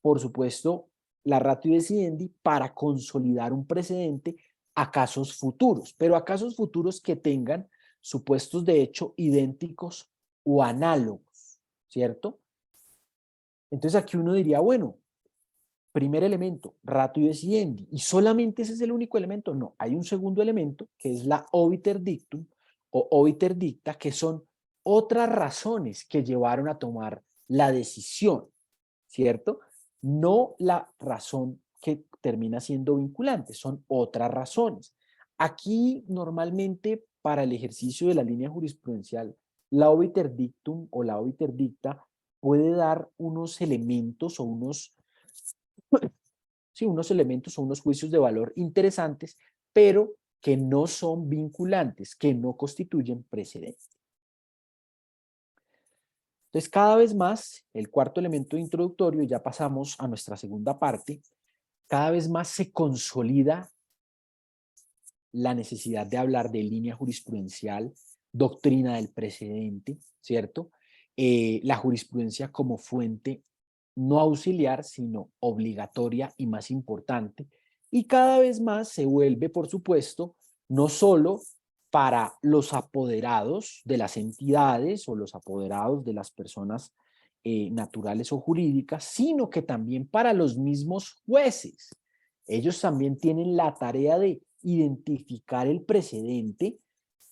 por supuesto, la ratio decidendi para consolidar un precedente a casos futuros, pero a casos futuros que tengan supuestos de hecho idénticos o análogos, ¿cierto? Entonces aquí uno diría, bueno, primer elemento, ratio decidendi, y solamente ese es el único elemento. No, hay un segundo elemento que es la obiter dictum o obiter dicta, que son otras razones que llevaron a tomar la decisión, ¿cierto? No la razón que termina siendo vinculante, son otras razones. Aquí normalmente para el ejercicio de la línea jurisprudencial, la obiter dictum o la obiter dicta puede dar unos elementos o unos elementos o unos juicios de valor interesantes, pero que no son vinculantes, que no constituyen precedente. Entonces, cada vez más, el cuarto elemento introductorio, ya pasamos a nuestra segunda parte, cada vez más se consolida la necesidad de hablar de línea jurisprudencial, doctrina del precedente, ¿cierto? La jurisprudencia como fuente no auxiliar, sino obligatoria y más importante, y cada vez más se vuelve, por supuesto, no solo para los apoderados de las entidades o los apoderados de las personas naturales o jurídicas, sino que también para los mismos jueces. Ellos también tienen la tarea de identificar el precedente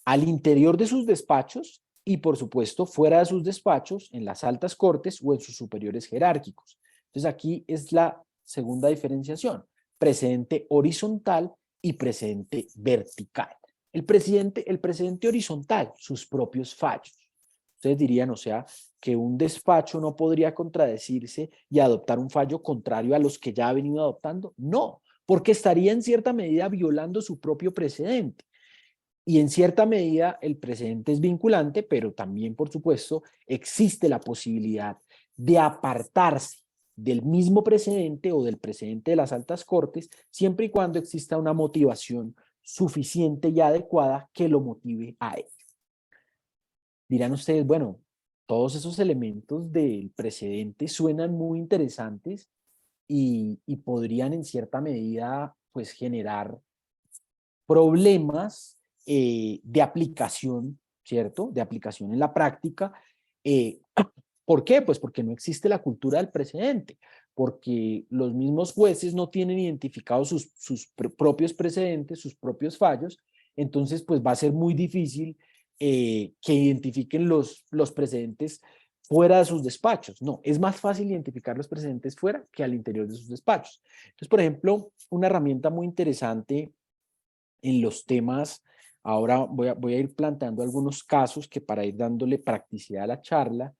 al interior de sus despachos y, por supuesto, fuera de sus despachos, en las altas cortes o en sus superiores jerárquicos. Entonces, aquí es la segunda diferenciación, precedente horizontal y precedente vertical. El precedente horizontal, sus propios fallos. Ustedes dirían, o sea, que un despacho no podría contradecirse y adoptar un fallo contrario a los que ya ha venido adoptando. No, porque estaría en cierta medida violando su propio precedente. Y en cierta medida el precedente es vinculante, pero también, por supuesto, existe la posibilidad de apartarse del mismo precedente o del precedente de las altas cortes, siempre y cuando exista una motivación suficiente y adecuada que lo motive a ello. Dirán ustedes, bueno, todos esos elementos del precedente suenan muy interesantes y podrían en cierta medida pues generar problemas de aplicación, ¿cierto? De aplicación en la práctica. ¿Por qué? Pues porque no existe la cultura del precedente, porque los mismos jueces no tienen identificados sus propios precedentes, sus propios fallos, entonces pues va a ser muy difícil que identifiquen los precedentes fuera de sus despachos. No, es más fácil identificar los precedentes fuera que al interior de sus despachos. Entonces, por ejemplo, una herramienta muy interesante en los temas, ahora voy a ir planteando algunos casos que para ir dándole practicidad a la charla,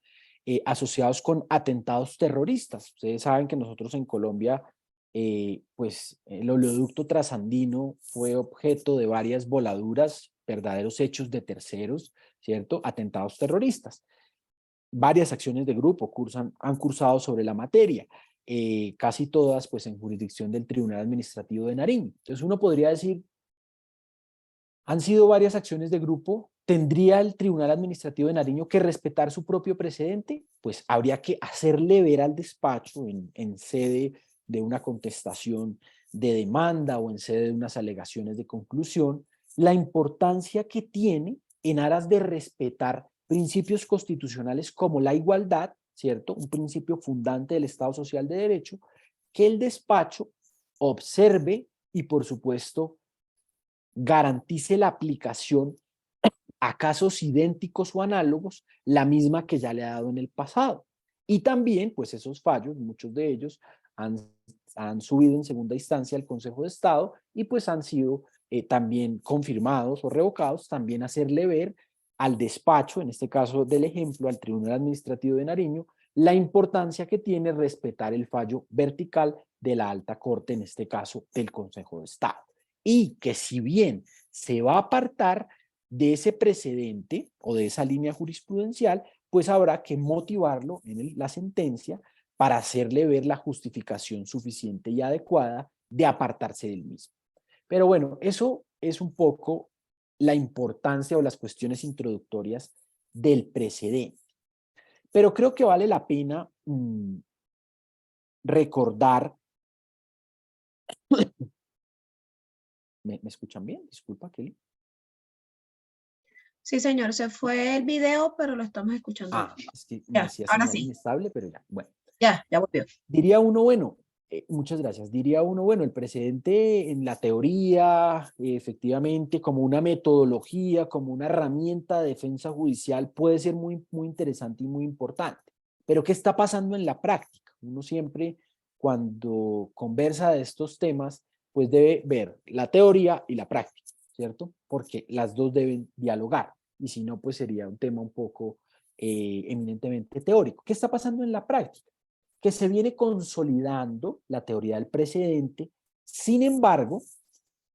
asociados con atentados terroristas. Ustedes saben que nosotros en Colombia, pues el oleoducto trasandino fue objeto de varias voladuras, verdaderos hechos de terceros, ¿cierto? Atentados terroristas. Varias acciones de grupo han cursado sobre la materia, casi todas pues en jurisdicción del Tribunal Administrativo de Nariño. Entonces uno podría decir, han sido varias acciones de grupo. ¿Tendría el Tribunal Administrativo de Nariño que respetar su propio precedente? Pues habría que hacerle ver al despacho en sede de una contestación de demanda o en sede de unas alegaciones de conclusión la importancia que tiene en aras de respetar principios constitucionales como la igualdad, ¿cierto? Un principio fundante del Estado Social de Derecho, que el despacho observe y por supuesto garantice la aplicación a casos idénticos o análogos, la misma que ya le ha dado en el pasado. Y también, pues esos fallos, muchos de ellos han subido en segunda instancia al Consejo de Estado y pues han sido también confirmados o revocados, también hacerle ver al despacho, en este caso del ejemplo, al Tribunal Administrativo de Nariño, la importancia que tiene respetar el fallo vertical de la alta corte, en este caso del Consejo de Estado. Y que si bien se va a apartar de ese precedente o de esa línea jurisprudencial, pues habrá que motivarlo en la sentencia para hacerle ver la justificación suficiente y adecuada de apartarse del mismo. Pero bueno, eso es un poco la importancia o las cuestiones introductorias del precedente. Pero creo que vale la pena recordar. ¿Me escuchan bien? Disculpa, Kelly. Sí, señor, se fue el video, pero lo estamos escuchando. Ah, es que me Ya, decía ahora señal sí. inestable, pero ya, bueno. Ya volvió. Diría uno, bueno, muchas gracias. Diría uno, bueno, el precedente en la teoría, efectivamente, como una metodología, como una herramienta de defensa judicial, puede ser muy, muy interesante y muy importante. Pero ¿qué está pasando en la práctica? Uno siempre, cuando conversa de estos temas, pues debe ver la teoría y la práctica, ¿cierto? Porque las dos deben dialogar. Y si no, pues sería un tema un poco eminentemente teórico. ¿Qué está pasando en la práctica? Que se viene consolidando la teoría del precedente. Sin embargo,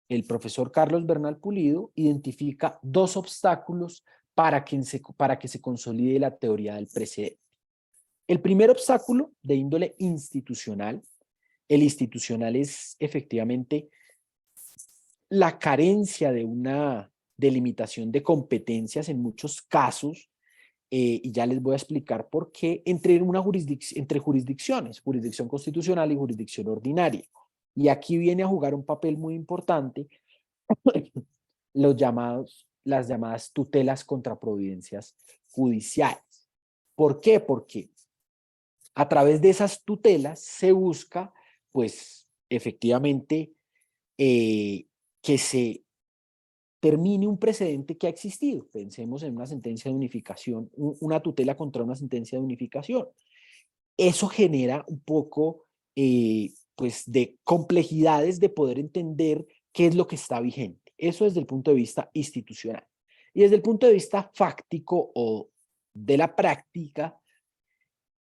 el profesor Carlos Bernal Pulido identifica dos obstáculos para que se consolide la teoría del precedente. El primer obstáculo de índole institucional, el institucional es efectivamente la carencia de una delimitación de competencias en muchos casos, y ya les voy a explicar por qué, entre jurisdicciones, jurisdicción constitucional y jurisdicción ordinaria. Y aquí viene a jugar un papel muy importante las llamadas tutelas contra providencias judiciales. ¿Por qué? Porque a través de esas tutelas se busca, pues, efectivamente, que se termine un precedente que ha existido. Pensemos en una sentencia de unificación, una tutela contra una sentencia de unificación. Eso genera un poco pues de complejidades de poder entender qué es lo que está vigente. Eso desde el punto de vista institucional. Y desde el punto de vista fáctico o de la práctica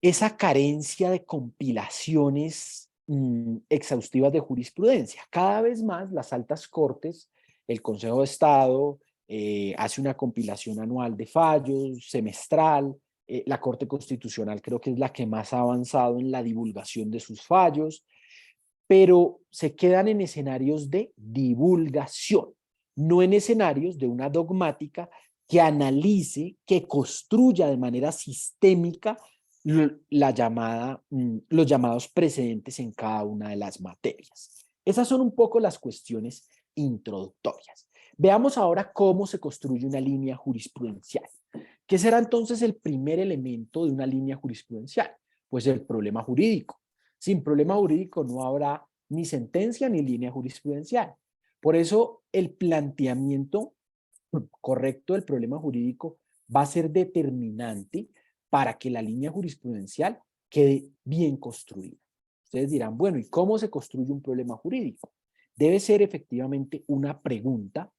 esa carencia de compilaciones exhaustivas de jurisprudencia. Cada vez más las altas cortes, el Consejo de Estado hace una compilación anual de fallos, semestral. La Corte Constitucional creo que es la que más ha avanzado en la divulgación de sus fallos, pero se quedan en escenarios de divulgación, no en escenarios de una dogmática que analice, que construya de manera sistémica los llamados precedentes en cada una de las materias. Esas son un poco las cuestiones introductorias. Veamos ahora cómo se construye una línea jurisprudencial. ¿Qué será entonces el primer elemento de una línea jurisprudencial? Pues el problema jurídico. Sin problema jurídico no habrá ni sentencia ni línea jurisprudencial. Por eso el planteamiento correcto del problema jurídico va a ser determinante para que la línea jurisprudencial quede bien construida. Ustedes dirán, bueno, ¿y cómo se construye un problema jurídico? Debe ser efectivamente una pregunta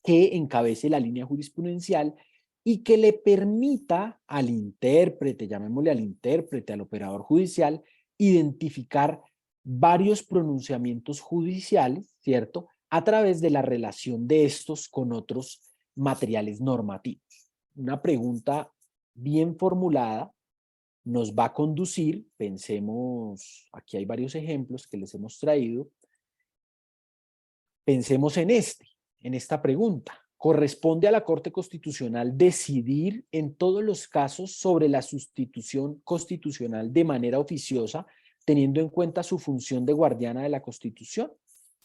que encabece la línea jurisprudencial y que le permita al intérprete, llamémosle al intérprete, al operador judicial, identificar varios pronunciamientos judiciales, ¿cierto?, a través de la relación de estos con otros materiales normativos. Una pregunta bien formulada nos va a conducir, pensemos, aquí hay varios ejemplos que les hemos traído, pensemos en esta pregunta. ¿Corresponde a la Corte Constitucional decidir en todos los casos sobre la sustitución constitucional de manera oficiosa, teniendo en cuenta su función de guardiana de la Constitución?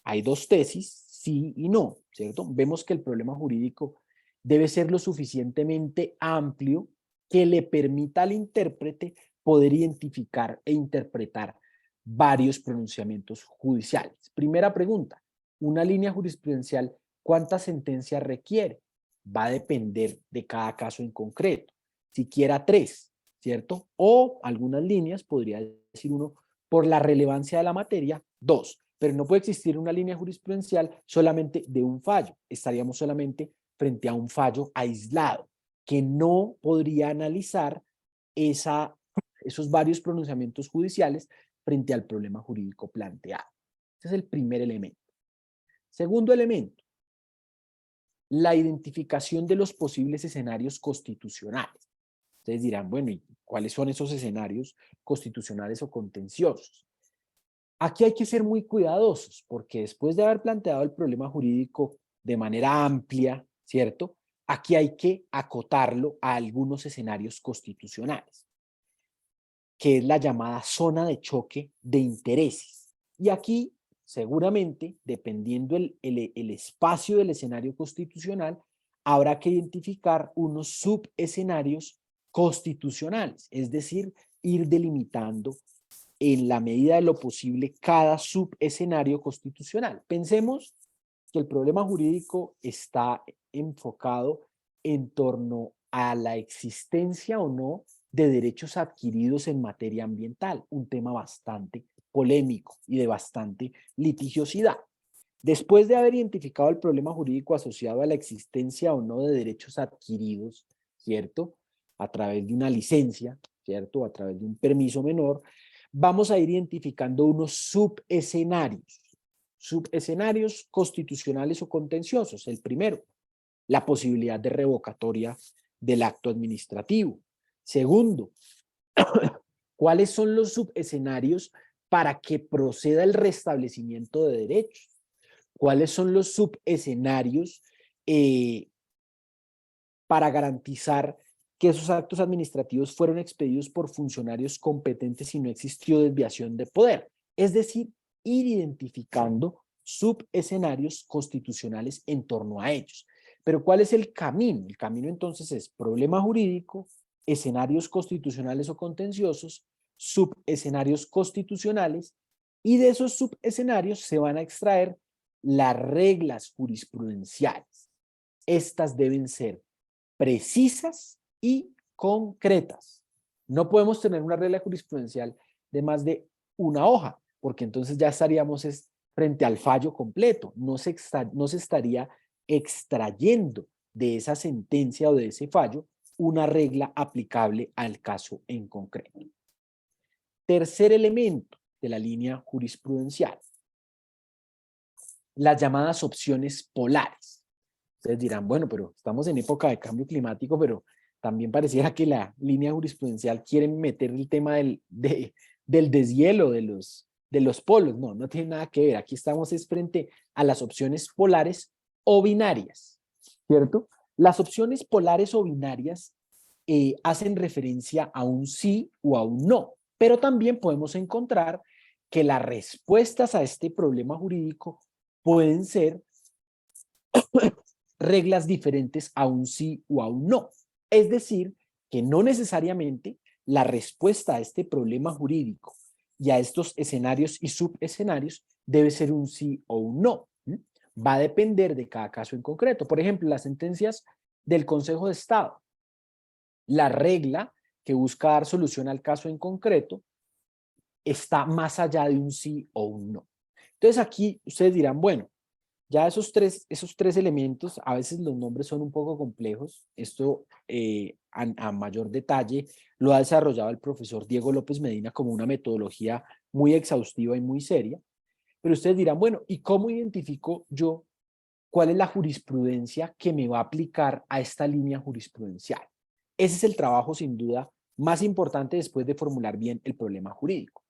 Hay dos tesis, sí y no, ¿cierto? Vemos que el problema jurídico debe ser lo suficientemente amplio que le permita al intérprete poder identificar e interpretar varios pronunciamientos judiciales. Primera pregunta, una línea jurisprudencial, ¿cuántas sentencias requiere? Va a depender de cada caso en concreto. Siquiera 3, ¿cierto? O algunas líneas, podría decir uno, por la relevancia de la materia, 2. Pero no puede existir una línea jurisprudencial solamente de un fallo. Estaríamos solamente frente a un fallo aislado, que no podría analizar esos varios pronunciamientos judiciales frente al problema jurídico planteado. Ese es el primer elemento. Segundo elemento, la identificación de los posibles escenarios constitucionales. Ustedes dirán, bueno, ¿y cuáles son esos escenarios constitucionales o contenciosos? Aquí hay que ser muy cuidadosos, porque después de haber planteado el problema jurídico de manera amplia, ¿cierto? Aquí hay que acotarlo a algunos escenarios constitucionales, que es la llamada zona de choque de intereses. Y aquí, seguramente, dependiendo el espacio del escenario constitucional, habrá que identificar unos subescenarios constitucionales, es decir, ir delimitando en la medida de lo posible cada subescenario constitucional. Pensemos que el problema jurídico está enfocado en torno a la existencia o no de derechos adquiridos en materia ambiental, un tema bastante polémico y de bastante litigiosidad. Después de haber identificado el problema jurídico asociado a la existencia o no de derechos adquiridos, ¿cierto?, a través de una licencia, ¿cierto?, a través de un permiso menor, vamos a ir identificando unos subescenarios constitucionales o contenciosos. El primero, la posibilidad de revocatoria del acto administrativo. Segundo, ¿cuáles son los subescenarios para que proceda el restablecimiento de derechos? ¿Cuáles son los subescenarios para garantizar que esos actos administrativos fueron expedidos por funcionarios competentes y no existió desviación de poder? Es decir, ir identificando subescenarios constitucionales en torno a ellos. Pero ¿cuál es el camino? El camino entonces es problema jurídico, escenarios constitucionales o contenciosos, subescenarios constitucionales, y de esos subescenarios se van a extraer las reglas jurisprudenciales. Estas deben ser precisas y concretas. No podemos tener una regla jurisprudencial de más de una hoja, porque entonces ya estaríamos frente al fallo completo. No se estaría extrayendo de esa sentencia o de ese fallo una regla aplicable al caso en concreto. Tercer elemento de la línea jurisprudencial, las llamadas opciones polares. Ustedes dirán, bueno, pero estamos en época de cambio climático, pero también pareciera que la línea jurisprudencial quiere meter el tema del deshielo de los polos. No, no tiene nada que ver. Aquí estamos es frente a las opciones polares o binarias, ¿cierto? Las opciones polares o binarias hacen referencia a un sí o a un no, pero también podemos encontrar que las respuestas a este problema jurídico pueden ser reglas diferentes a un sí o a un no. Es decir, que no necesariamente la respuesta a este problema jurídico y a estos escenarios y subescenarios debe ser un sí o un no. Va a depender de cada caso en concreto. Por ejemplo, las sentencias del Consejo de Estado. La regla que busca dar solución al caso en concreto está más allá de un sí o un no. Entonces aquí ustedes dirán, bueno, ya esos tres elementos, a veces los nombres son un poco complejos. Esto a mayor detalle lo ha desarrollado el profesor Diego López Medina como una metodología muy exhaustiva y muy seria. Pero ustedes dirán, bueno, ¿y cómo identifico yo cuál es la jurisprudencia que me va a aplicar a esta línea jurisprudencial? Ese es el trabajo sin duda más importante después de formular bien el problema jurídico.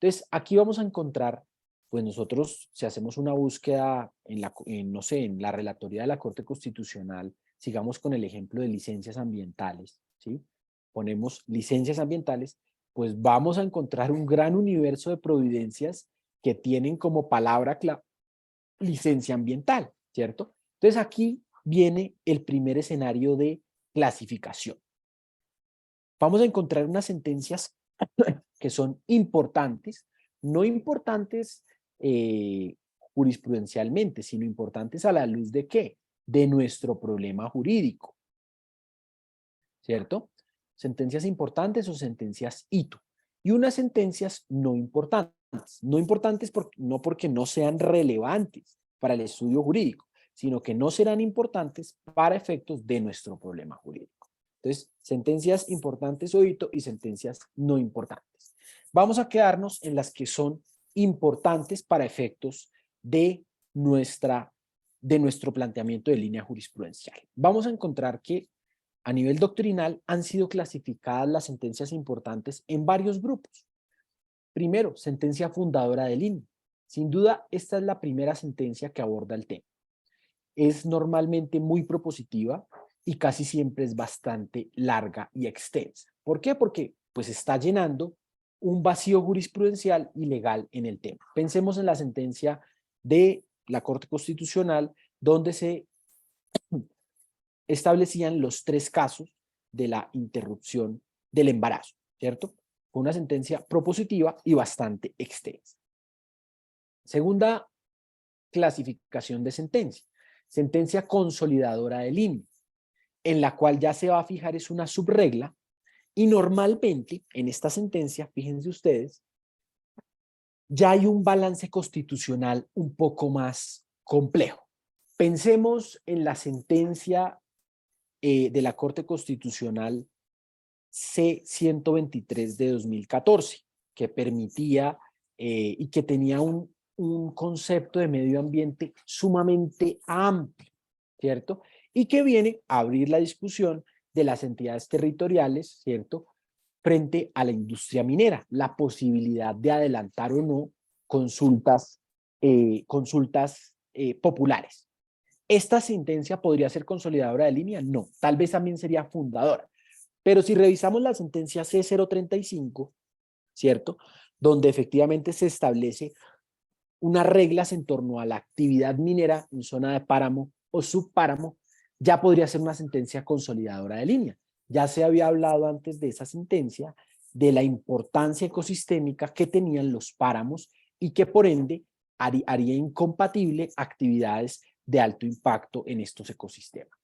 Entonces, aquí vamos a encontrar, pues nosotros, si hacemos una búsqueda no sé, en la relatoría de la Corte Constitucional, sigamos con el ejemplo de licencias ambientales, ¿sí? Ponemos licencias ambientales, pues vamos a encontrar un gran universo de providencias que tienen como palabra clave licencia ambiental, ¿cierto? Entonces aquí viene el primer escenario de clasificación. Vamos a encontrar unas sentencias que son importantes, no importantes jurisprudencialmente, sino importantes a la luz de ¿qué? De nuestro problema jurídico, ¿cierto? Sentencias importantes o sentencias hito. Y unas sentencias no importantes. No importantes no porque no sean relevantes para el estudio jurídico, sino que no serán importantes para efectos de nuestro problema jurídico. Entonces, sentencias importantes o hito y sentencias no importantes. Vamos a quedarnos en las que son importantes para efectos de nuestro planteamiento de línea jurisprudencial. Vamos a encontrar que a nivel doctrinal han sido clasificadas las sentencias importantes en varios grupos. Primero, sentencia fundadora del INE. Sin duda, esta es la primera sentencia que aborda el tema. Es normalmente muy propositiva y casi siempre es bastante larga y extensa. ¿Por qué? Porque pues está llenando un vacío jurisprudencial y legal en el tema. Pensemos en la sentencia de la Corte Constitucional donde se establecían los 3 casos de la interrupción del embarazo, ¿cierto? Fue una sentencia propositiva y bastante extensa. Segunda clasificación de sentencia. Sentencia consolidadora del INE, en la cual ya se va a fijar es una subregla y normalmente en esta sentencia, fíjense ustedes, ya hay un balance constitucional un poco más complejo. Pensemos en la sentencia de la Corte Constitucional C-123 de 2014, que permitía y que tenía un concepto de medio ambiente sumamente amplio, ¿cierto? Y que viene a abrir la discusión de las entidades territoriales, ¿cierto? Frente a la industria minera, la posibilidad de adelantar o no consultas populares. ¿Esta sentencia podría ser consolidadora de línea? No, tal vez también sería fundadora. Pero si revisamos la sentencia C-035, ¿cierto? Donde efectivamente se establece unas reglas en torno a la actividad minera en zona de páramo o subpáramo, ya podría ser una sentencia consolidadora de línea. Ya se había hablado antes de esa sentencia de la importancia ecosistémica que tenían los páramos y que por ende haría incompatible actividades de alto impacto en estos ecosistemas.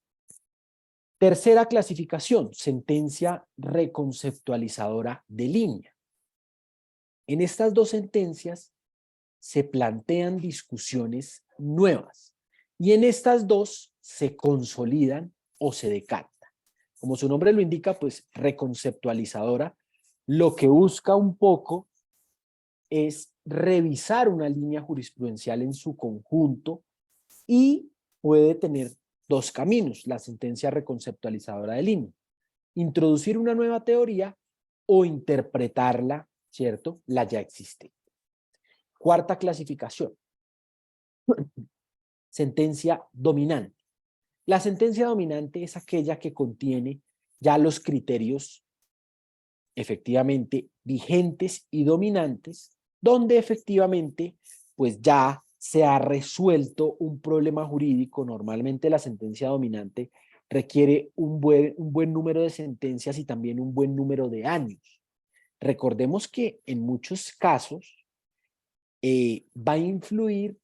Tercera clasificación, sentencia reconceptualizadora de línea. En estas 2 sentencias se plantean discusiones nuevas y en estas 2 se consolidan o se decantan. Como su nombre lo indica, pues reconceptualizadora, lo que busca un poco es revisar una línea jurisprudencial en su conjunto y puede tener dos caminos, la sentencia reconceptualizadora de línea. Introducir una nueva teoría o interpretarla, ¿cierto? La ya existente. Cuarta clasificación. Sentencia dominante. La sentencia dominante es aquella que contiene ya los criterios efectivamente vigentes y dominantes, donde efectivamente pues ya se ha resuelto un problema jurídico. Normalmente la sentencia dominante requiere un buen número de sentencias y también un buen número de años. Recordemos que en muchos casos va a influir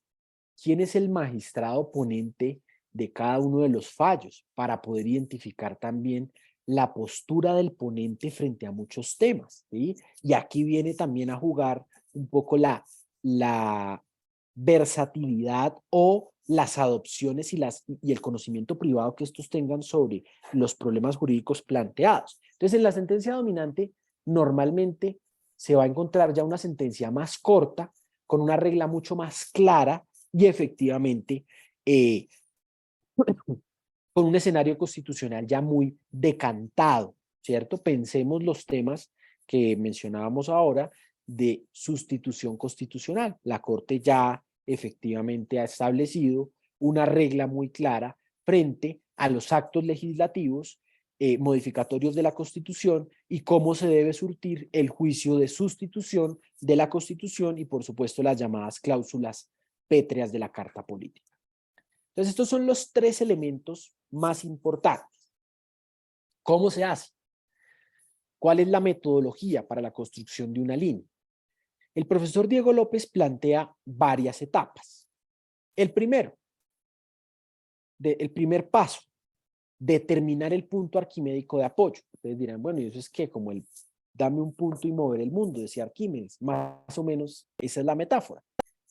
quién es el magistrado ponente de cada uno de los fallos para poder identificar también la postura del ponente frente a muchos temas, ¿sí? Y aquí viene también a jugar un poco la versatilidad o las adopciones y el conocimiento privado que estos tengan sobre los problemas jurídicos planteados. Entonces, en la sentencia dominante, normalmente se va a encontrar ya una sentencia más corta, con una regla mucho más clara y efectivamente con un escenario constitucional ya muy decantado, ¿cierto? Pensemos los temas que mencionábamos ahora de sustitución constitucional. La Corte ya efectivamente ha establecido una regla muy clara frente a los actos legislativos modificatorios de la Constitución y cómo se debe surtir el juicio de sustitución de la Constitución y por supuesto las llamadas cláusulas pétreas de la Carta Política. Entonces estos son los tres elementos más importantes. ¿Cómo se hace? ¿Cuál es la metodología para la construcción de una línea? El profesor Diego López plantea varias etapas. El primer paso, determinar el punto arquimédico de apoyo. Ustedes dirán, bueno, ¿y eso es qué? Como el dame un punto y mover el mundo, decía Arquímedes. Más o menos esa es la metáfora.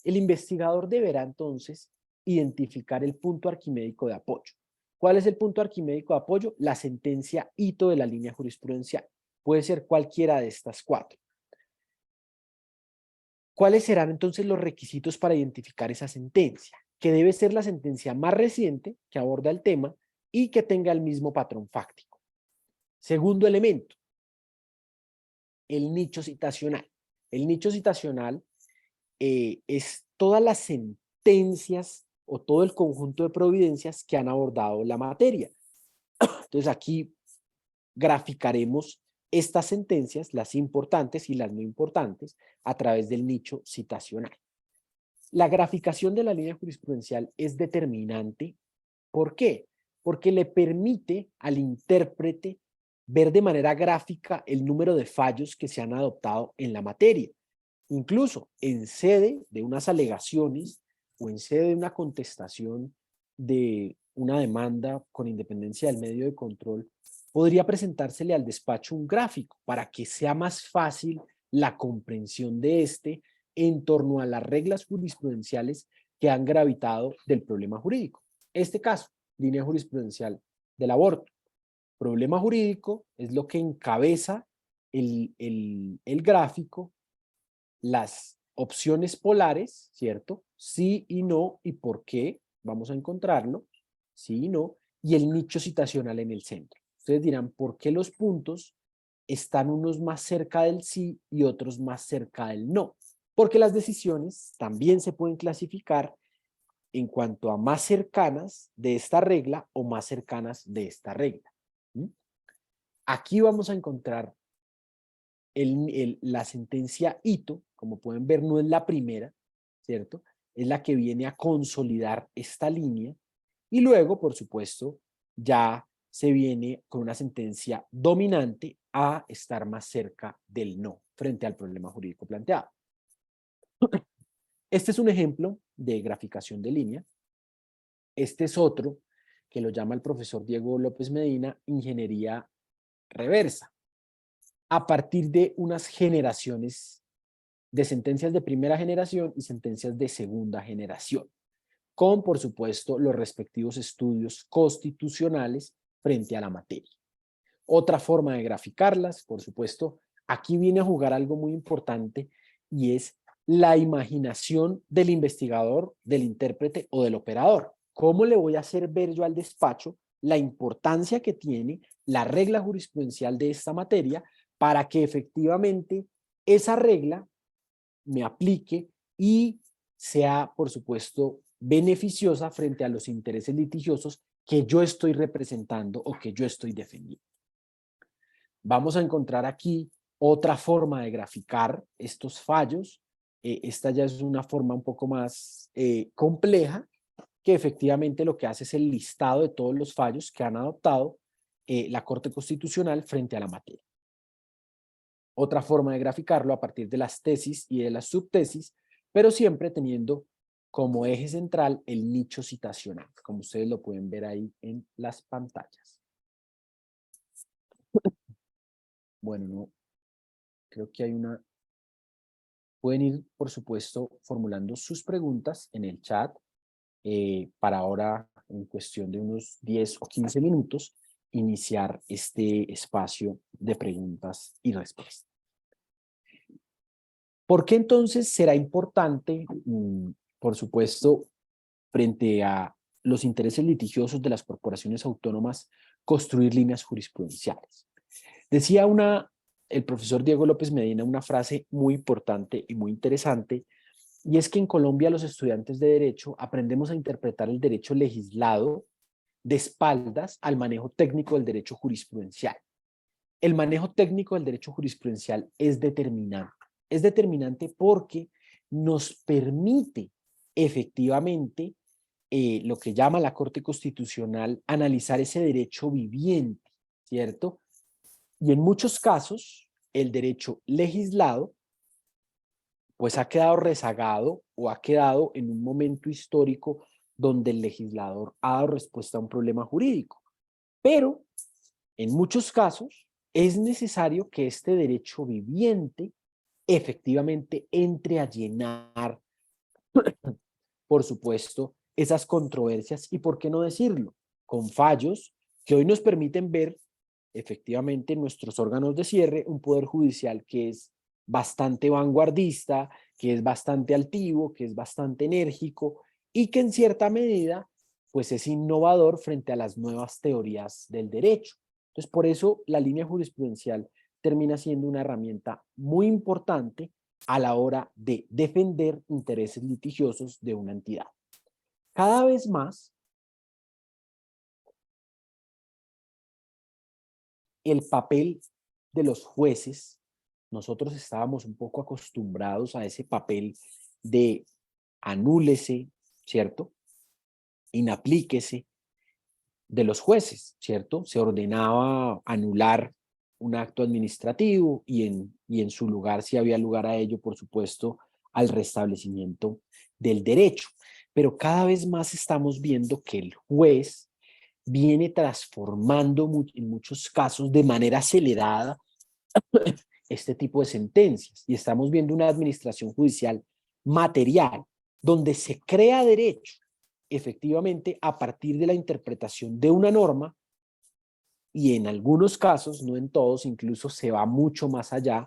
El investigador deberá entonces identificar el punto arquimédico de apoyo. ¿Cuál es el punto arquimédico de apoyo? La sentencia hito de la línea jurisprudencial. Puede ser cualquiera de estas cuatro. ¿Cuáles serán entonces los requisitos para identificar esa sentencia? Que debe ser la sentencia más reciente que aborda el tema y que tenga el mismo patrón fáctico. Segundo elemento, el nicho citacional. El nicho citacional es todas las sentencias o todo el conjunto de providencias que han abordado la materia. Entonces aquí graficaremos estas sentencias, las importantes y las no importantes, a través del nicho citacional. La graficación de la línea jurisprudencial es determinante. ¿Por qué? Porque le permite al intérprete ver de manera gráfica el número de fallos que se han adoptado en la materia. Incluso en sede de unas alegaciones o en sede de una contestación de una demanda con independencia del medio de control, podría presentársele al despacho un gráfico para que sea más fácil la comprensión de este en torno a las reglas jurisprudenciales que han gravitado del problema jurídico. Este caso, línea jurisprudencial del aborto. Problema jurídico es lo que encabeza el gráfico, las opciones polares, ¿cierto? Sí y no, y por qué, vamos a encontrarlo, sí y no, y el nicho citacional en el centro. Ustedes dirán, ¿por qué los puntos están unos más cerca del sí y otros más cerca del no? Porque las decisiones también se pueden clasificar en cuanto a más cercanas de esta regla o más cercanas de esta regla. Aquí vamos a encontrar la sentencia hito, como pueden ver, no es la primera, ¿cierto? Es la que viene a consolidar esta línea y luego, por supuesto, ya se viene con una sentencia dominante a estar más cerca del no frente al problema jurídico planteado. Este es un ejemplo de graficación de línea. Este es otro que lo llama el profesor Diego López Medina, ingeniería reversa, a partir de unas generaciones de sentencias de primera generación y sentencias de segunda generación, con, por supuesto, los respectivos estudios constitucionales frente a la materia. Otra forma de graficarlas, por supuesto, aquí viene a jugar algo muy importante y es la imaginación del investigador, del intérprete o del operador. ¿Cómo le voy a hacer ver yo al despacho la importancia que tiene la regla jurisprudencial de esta materia para que efectivamente esa regla me aplique y sea, por supuesto, beneficiosa frente a los intereses litigiosos que yo estoy representando o que yo estoy defendiendo? Vamos a encontrar aquí otra forma de graficar estos fallos. Esta ya es una forma un poco más compleja, que efectivamente lo que hace es el listado de todos los fallos que han adoptado la Corte Constitucional frente a la materia. Otra forma de graficarlo a partir de las tesis y de las subtesis, pero siempre teniendo como eje central el nicho citacional, como ustedes lo pueden ver ahí en las pantallas. Bueno, no, creo que hay una... Pueden ir, por supuesto, formulando sus preguntas en el chat para ahora, en cuestión de unos 10 o 15 minutos, iniciar este espacio de preguntas y respuestas. ¿Por qué entonces será importante, por supuesto, frente a los intereses litigiosos de las corporaciones autónomas, construir líneas jurisprudenciales? Decía el profesor Diego López Medina una frase muy importante y muy interesante, y es que en Colombia los estudiantes de Derecho aprendemos a interpretar el derecho legislado de espaldas al manejo técnico del derecho jurisprudencial. El manejo técnico del derecho jurisprudencial es determinante. Es determinante porque nos permite efectivamente lo que llama la Corte Constitucional analizar ese derecho viviente, ¿cierto? Y en muchos casos el derecho legislado pues ha quedado rezagado o ha quedado en un momento histórico donde el legislador ha dado respuesta a un problema jurídico. Pero en muchos casos es necesario que este derecho viviente efectivamente entre a llenar, por supuesto, esas controversias y, por qué no decirlo, con fallos que hoy nos permiten ver efectivamente en nuestros órganos de cierre un poder judicial que es bastante vanguardista, que es bastante altivo, que es bastante enérgico y que en cierta medida pues es innovador frente a las nuevas teorías del derecho. Entonces, por eso la línea jurisprudencial termina siendo una herramienta muy importante a la hora de defender intereses litigiosos de una entidad. Cada vez más, el papel de los jueces, nosotros estábamos un poco acostumbrados a ese papel de anúlese, ¿cierto? Inaplíquese de los jueces, ¿cierto? Se ordenaba anular un acto administrativo y en su lugar, si había lugar a ello, por supuesto, al restablecimiento del derecho. Pero cada vez más estamos viendo que el juez viene transformando en muchos casos de manera acelerada este tipo de sentencias, y estamos viendo una administración judicial material donde se crea derecho efectivamente a partir de la interpretación de una norma, y en algunos casos, no en todos, incluso se va mucho más allá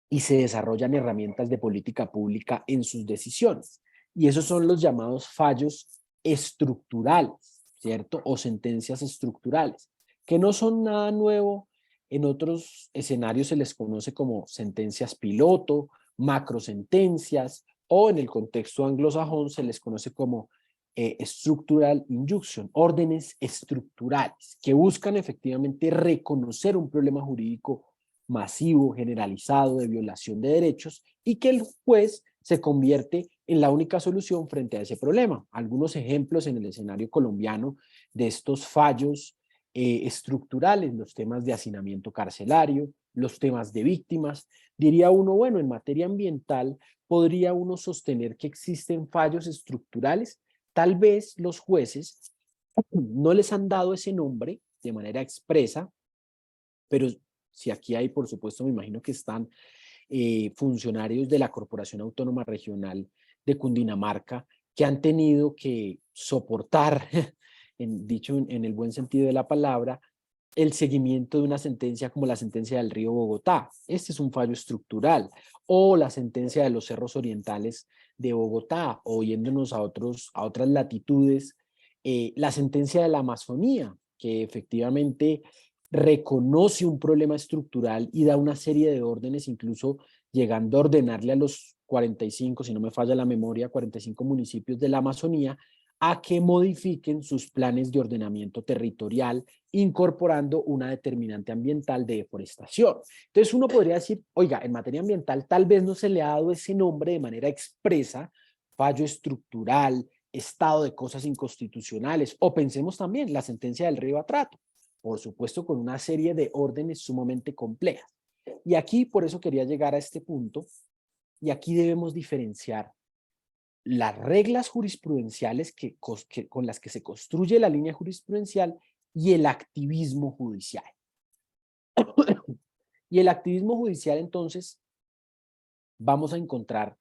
y se desarrollan herramientas de política pública en sus decisiones. Y esos son los llamados fallos estructurales, ¿cierto? O sentencias estructurales, que no son nada nuevo. En otros escenarios se les conoce como sentencias piloto, macrosentencias, o en el contexto anglosajón se les conoce como structural injunction, órdenes estructurales, que buscan efectivamente reconocer un problema jurídico masivo, generalizado de violación de derechos, y que el juez se convierte en la única solución frente a ese problema. Algunos ejemplos en el escenario colombiano de estos fallos estructurales: los temas de hacinamiento carcelario, los temas de víctimas. Diría uno, bueno, en materia ambiental podría uno sostener que existen fallos estructurales. Tal vez los jueces no les han dado ese nombre de manera expresa, pero si aquí hay, por supuesto, me imagino que están funcionarios de la Corporación Autónoma Regional de Cundinamarca que han tenido que soportar, dicho en el buen sentido de la palabra, el seguimiento de una sentencia como la sentencia del Río Bogotá. Este es un fallo estructural. O la sentencia de los Cerros Orientales de Bogotá, o yéndonos a otras latitudes, la sentencia de la Amazonía, que efectivamente reconoce un problema estructural y da una serie de órdenes, incluso llegando a ordenarle a los 45, si no me falla la memoria, 45 municipios de la Amazonía, a que modifiquen sus planes de ordenamiento territorial, incorporando una determinante ambiental de deforestación. Entonces uno podría decir, oiga, en materia ambiental tal vez no se le ha dado ese nombre de manera expresa, fallo estructural, estado de cosas inconstitucionales, o pensemos también la sentencia del Río Atrato, por supuesto con una serie de órdenes sumamente complejas. Y aquí por eso quería llegar a este punto, y aquí debemos diferenciar las reglas jurisprudenciales con las que se construye la línea jurisprudencial y el activismo judicial. Y el activismo judicial, entonces, vamos a encontrar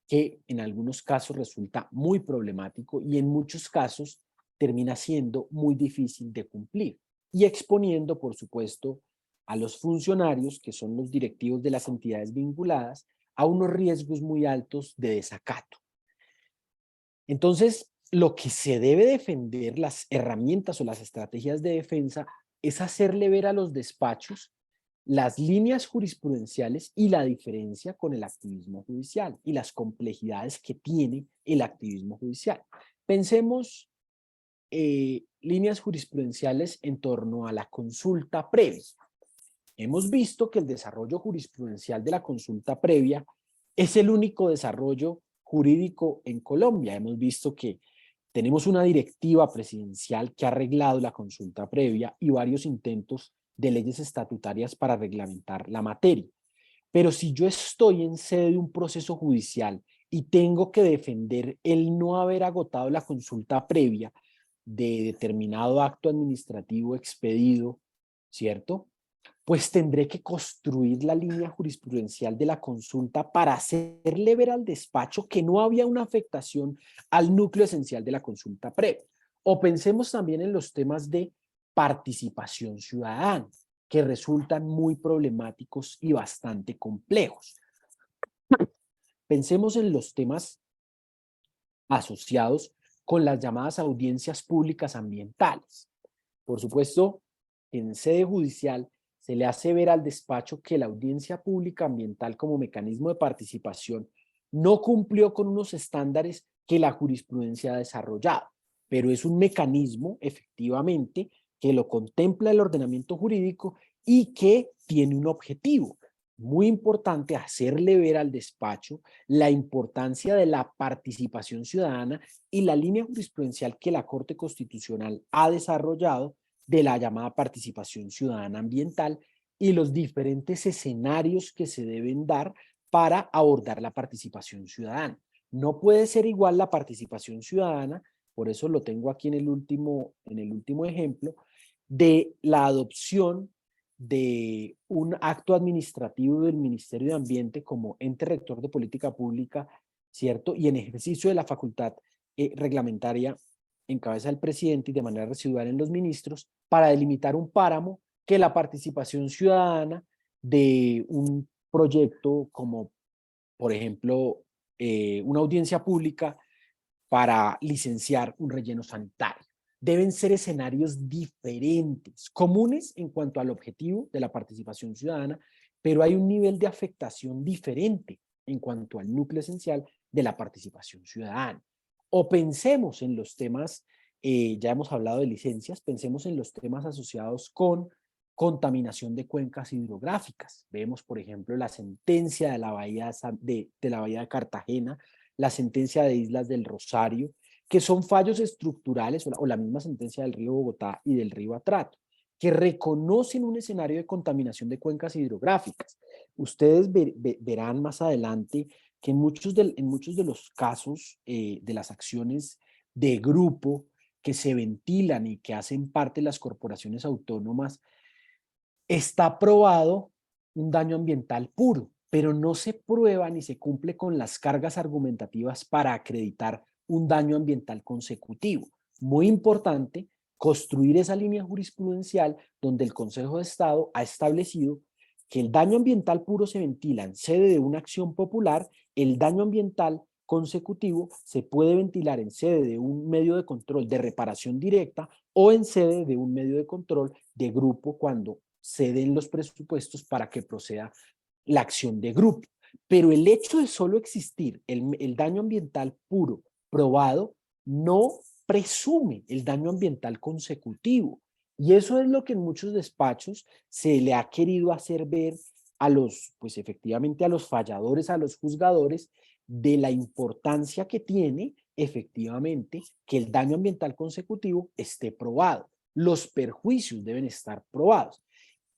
que en algunos casos resulta muy problemático y en muchos casos termina siendo muy difícil de cumplir y exponiendo, por supuesto, a los funcionarios, que son los directivos de las entidades vinculadas, a unos riesgos muy altos de desacato. Entonces, lo que se debe defender, las herramientas o las estrategias de defensa, es hacerle ver a los despachos las líneas jurisprudenciales y la diferencia con el activismo judicial y las complejidades que tiene el activismo judicial. Pensemos líneas jurisprudenciales en torno a la consulta previa. Hemos visto que el desarrollo jurisprudencial de la consulta previa es el único desarrollo jurídico en Colombia. Hemos visto que tenemos una directiva presidencial que ha arreglado la consulta previa y varios intentos de leyes estatutarias para reglamentar la materia. Pero si yo estoy en sede de un proceso judicial y tengo que defender el no haber agotado la consulta previa de determinado acto administrativo expedido, ¿cierto? Pues tendré que construir la línea jurisprudencial de la consulta para hacerle ver al despacho que no había una afectación al núcleo esencial de la consulta previa. O pensemos también en los temas de participación ciudadana, que resultan muy problemáticos y bastante complejos. Pensemos en los temas asociados con las llamadas audiencias públicas ambientales. Por supuesto, en sede judicial se le hace ver al despacho que la audiencia pública ambiental como mecanismo de participación no cumplió con unos estándares que la jurisprudencia ha desarrollado, pero es un mecanismo, efectivamente, que lo contempla el ordenamiento jurídico y que tiene un objetivo muy importante: hacerle ver al despacho la importancia de la participación ciudadana y la línea jurisprudencial que la Corte Constitucional ha desarrollado de la llamada participación ciudadana ambiental y los diferentes escenarios que se deben dar para abordar la participación ciudadana. No puede ser igual la participación ciudadana, por eso lo tengo aquí en el último ejemplo, de la adopción de un acto administrativo del Ministerio de Ambiente como ente rector de política pública, ¿cierto? Y en ejercicio de la facultad reglamentaria en cabeza del presidente y de manera residual en los ministros, para delimitar un páramo, que la participación ciudadana de un proyecto como, por ejemplo, una audiencia pública para licenciar un relleno sanitario. Deben ser escenarios diferentes, comunes en cuanto al objetivo de la participación ciudadana, pero hay un nivel de afectación diferente en cuanto al núcleo esencial de la participación ciudadana. O pensemos en los temas, ya hemos hablado de licencias, pensemos en los temas asociados con contaminación de cuencas hidrográficas. Vemos, por ejemplo, la sentencia de la Bahía de Cartagena, la sentencia de Islas del Rosario, que son fallos estructurales, o la misma sentencia del Río Bogotá y del Río Atrato, que reconocen un escenario de contaminación de cuencas hidrográficas. Ustedes verán más adelante que en muchos de los casos de las acciones de grupo que se ventilan y que hacen parte de las corporaciones autónomas, está probado un daño ambiental puro, pero no se prueba ni se cumple con las cargas argumentativas para acreditar un daño ambiental consecutivo. Muy importante construir esa línea jurisprudencial donde el Consejo de Estado ha establecido que el daño ambiental puro se ventila en sede de una acción popular, el daño ambiental consecutivo se puede ventilar en sede de un medio de control de reparación directa o en sede de un medio de control de grupo cuando ceden los presupuestos para que proceda la acción de grupo. Pero el hecho de solo existir el daño ambiental puro probado no presume el daño ambiental consecutivo. Y eso es lo que en muchos despachos se le ha querido hacer ver a los, pues efectivamente a los falladores, a los juzgadores, de la importancia que tiene efectivamente que el daño ambiental consecutivo esté probado. Los perjuicios deben estar probados.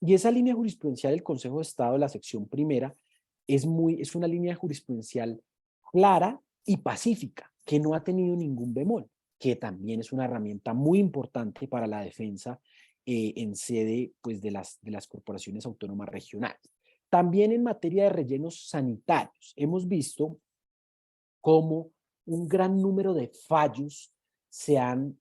Y esa línea jurisprudencial del Consejo de Estado de la sección primera es una línea jurisprudencial clara y pacífica, que no ha tenido ningún bemol, que también es una herramienta muy importante para la defensa en sede pues, de las corporaciones autónomas regionales. También en materia de rellenos sanitarios, hemos visto cómo un gran número de fallos se han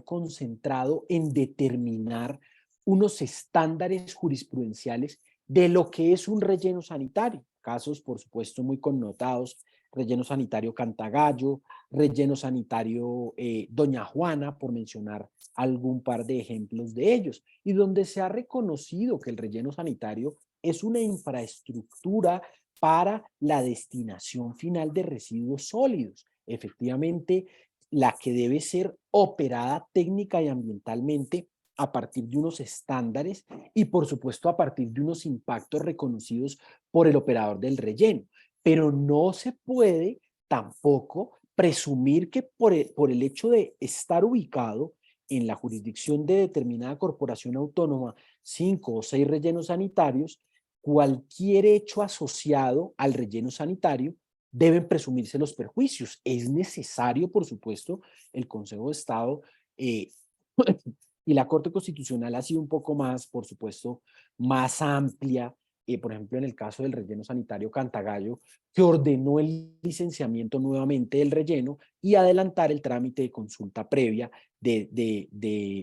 concentrado en determinar unos estándares jurisprudenciales de lo que es un relleno sanitario. Casos, por supuesto, muy connotados: relleno sanitario Cantagallo, relleno sanitario Doña Juana, por mencionar algún par de ejemplos de ellos, y donde se ha reconocido que el relleno sanitario es una infraestructura para la destinación final de residuos sólidos. Efectivamente, la que debe ser operada técnica y ambientalmente a partir de unos estándares y, por supuesto, a partir de unos impactos reconocidos por el operador del relleno. Pero no se puede tampoco presumir que por el hecho de estar ubicado en la jurisdicción de determinada corporación autónoma 5 o 6 rellenos sanitarios, cualquier hecho asociado al relleno sanitario deben presumirse los perjuicios. Es necesario, por supuesto, el Consejo de Estado y la Corte Constitucional ha sido un poco más, por supuesto, más amplia, por ejemplo, en el caso del relleno sanitario Cantagallo, que ordenó el licenciamiento nuevamente del relleno y adelantar el trámite de consulta previa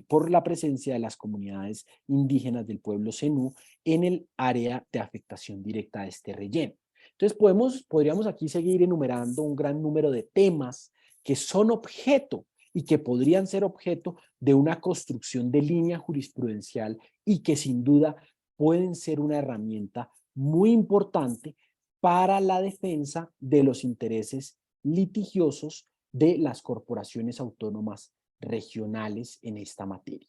por la presencia de las comunidades indígenas del pueblo zenú en el área de afectación directa de este relleno. Entonces podríamos aquí seguir enumerando un gran número de temas que son objeto y que podrían ser objeto de una construcción de línea jurisprudencial y que sin duda pueden ser una herramienta muy importante para la defensa de los intereses litigiosos de las corporaciones autónomas regionales en esta materia.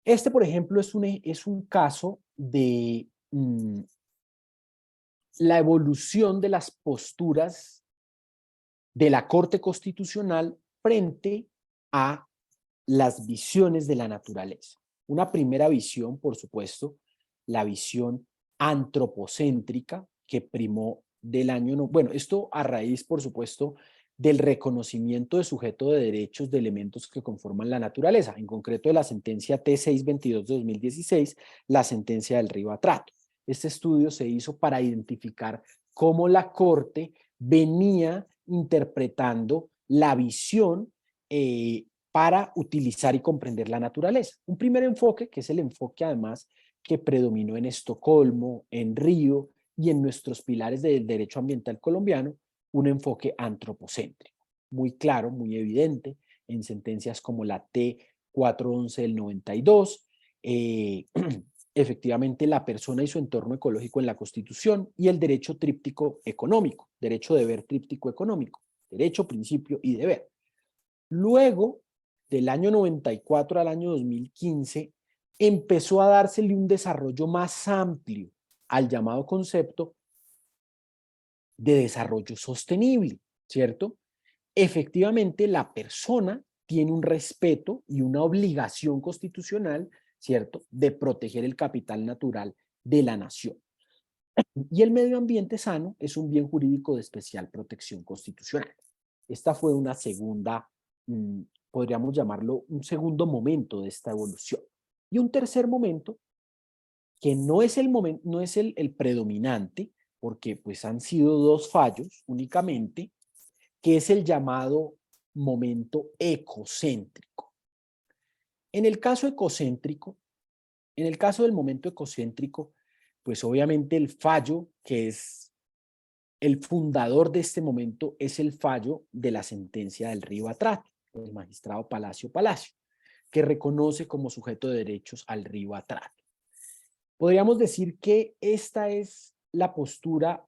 Este, por ejemplo, es un caso de la evolución de las posturas de la Corte Constitucional frente a las visiones de la naturaleza. Una primera visión, por supuesto, la visión antropocéntrica que primó del año... Bueno, esto a raíz, por supuesto, del reconocimiento de sujeto de derechos de elementos que conforman la naturaleza, en concreto de la sentencia T622 de 2016, la sentencia del Río Atrato. Este estudio se hizo para identificar cómo la Corte venía interpretando la visión para utilizar y comprender la naturaleza. Un primer enfoque, que es el enfoque además que predominó en Estocolmo, en Río y en nuestros pilares del derecho ambiental colombiano, un enfoque antropocéntrico, muy claro, muy evidente, en sentencias como la T411 del 92, efectivamente la persona y su entorno ecológico en la Constitución y el derecho tríptico económico, derecho deber tríptico económico, derecho, principio y deber. Luego, del año 94 al año 2015, empezó a dársele un desarrollo más amplio al llamado concepto de desarrollo sostenible, ¿cierto? Efectivamente, la persona tiene un respeto y una obligación constitucional, ¿cierto?, de proteger el capital natural de la nación. Y el medio ambiente sano es un bien jurídico de especial protección constitucional. Esta fue una segunda, podríamos llamarlo un segundo momento de esta evolución. Y un tercer momento, que no es el predominante, porque pues han sido 2 fallos únicamente, que es el llamado momento ecocéntrico. En el caso ecocéntrico, en el caso del momento ecocéntrico, pues obviamente el fallo que es el fundador de este momento es el fallo de la sentencia del río Atrato, del magistrado Palacio, que reconoce como sujeto de derechos al río Atrato. Podríamos decir que esta es la postura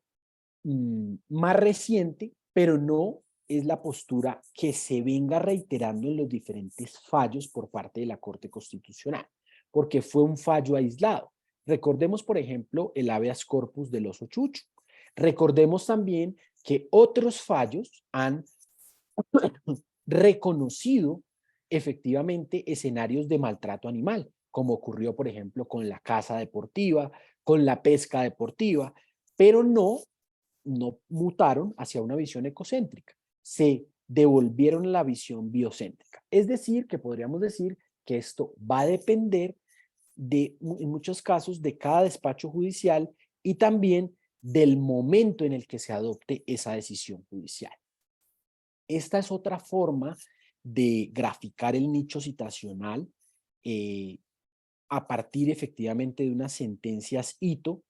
más reciente, pero no es la postura que se venga reiterando en los diferentes fallos por parte de la Corte Constitucional, porque fue un fallo aislado. Recordemos, por ejemplo, el habeas corpus del oso Chucho. Recordemos también que otros fallos han reconocido efectivamente escenarios de maltrato animal, como ocurrió, por ejemplo, con la caza deportiva, con la pesca deportiva, pero no mutaron hacia una visión ecocéntrica, se devolvieron a la visión biocéntrica. Es decir, que podríamos decir que esto va a depender en muchos casos de cada despacho judicial y también del momento en el que se adopte esa decisión judicial. Esta es otra forma de graficar el nicho citacional a partir efectivamente de unas sentencias hito.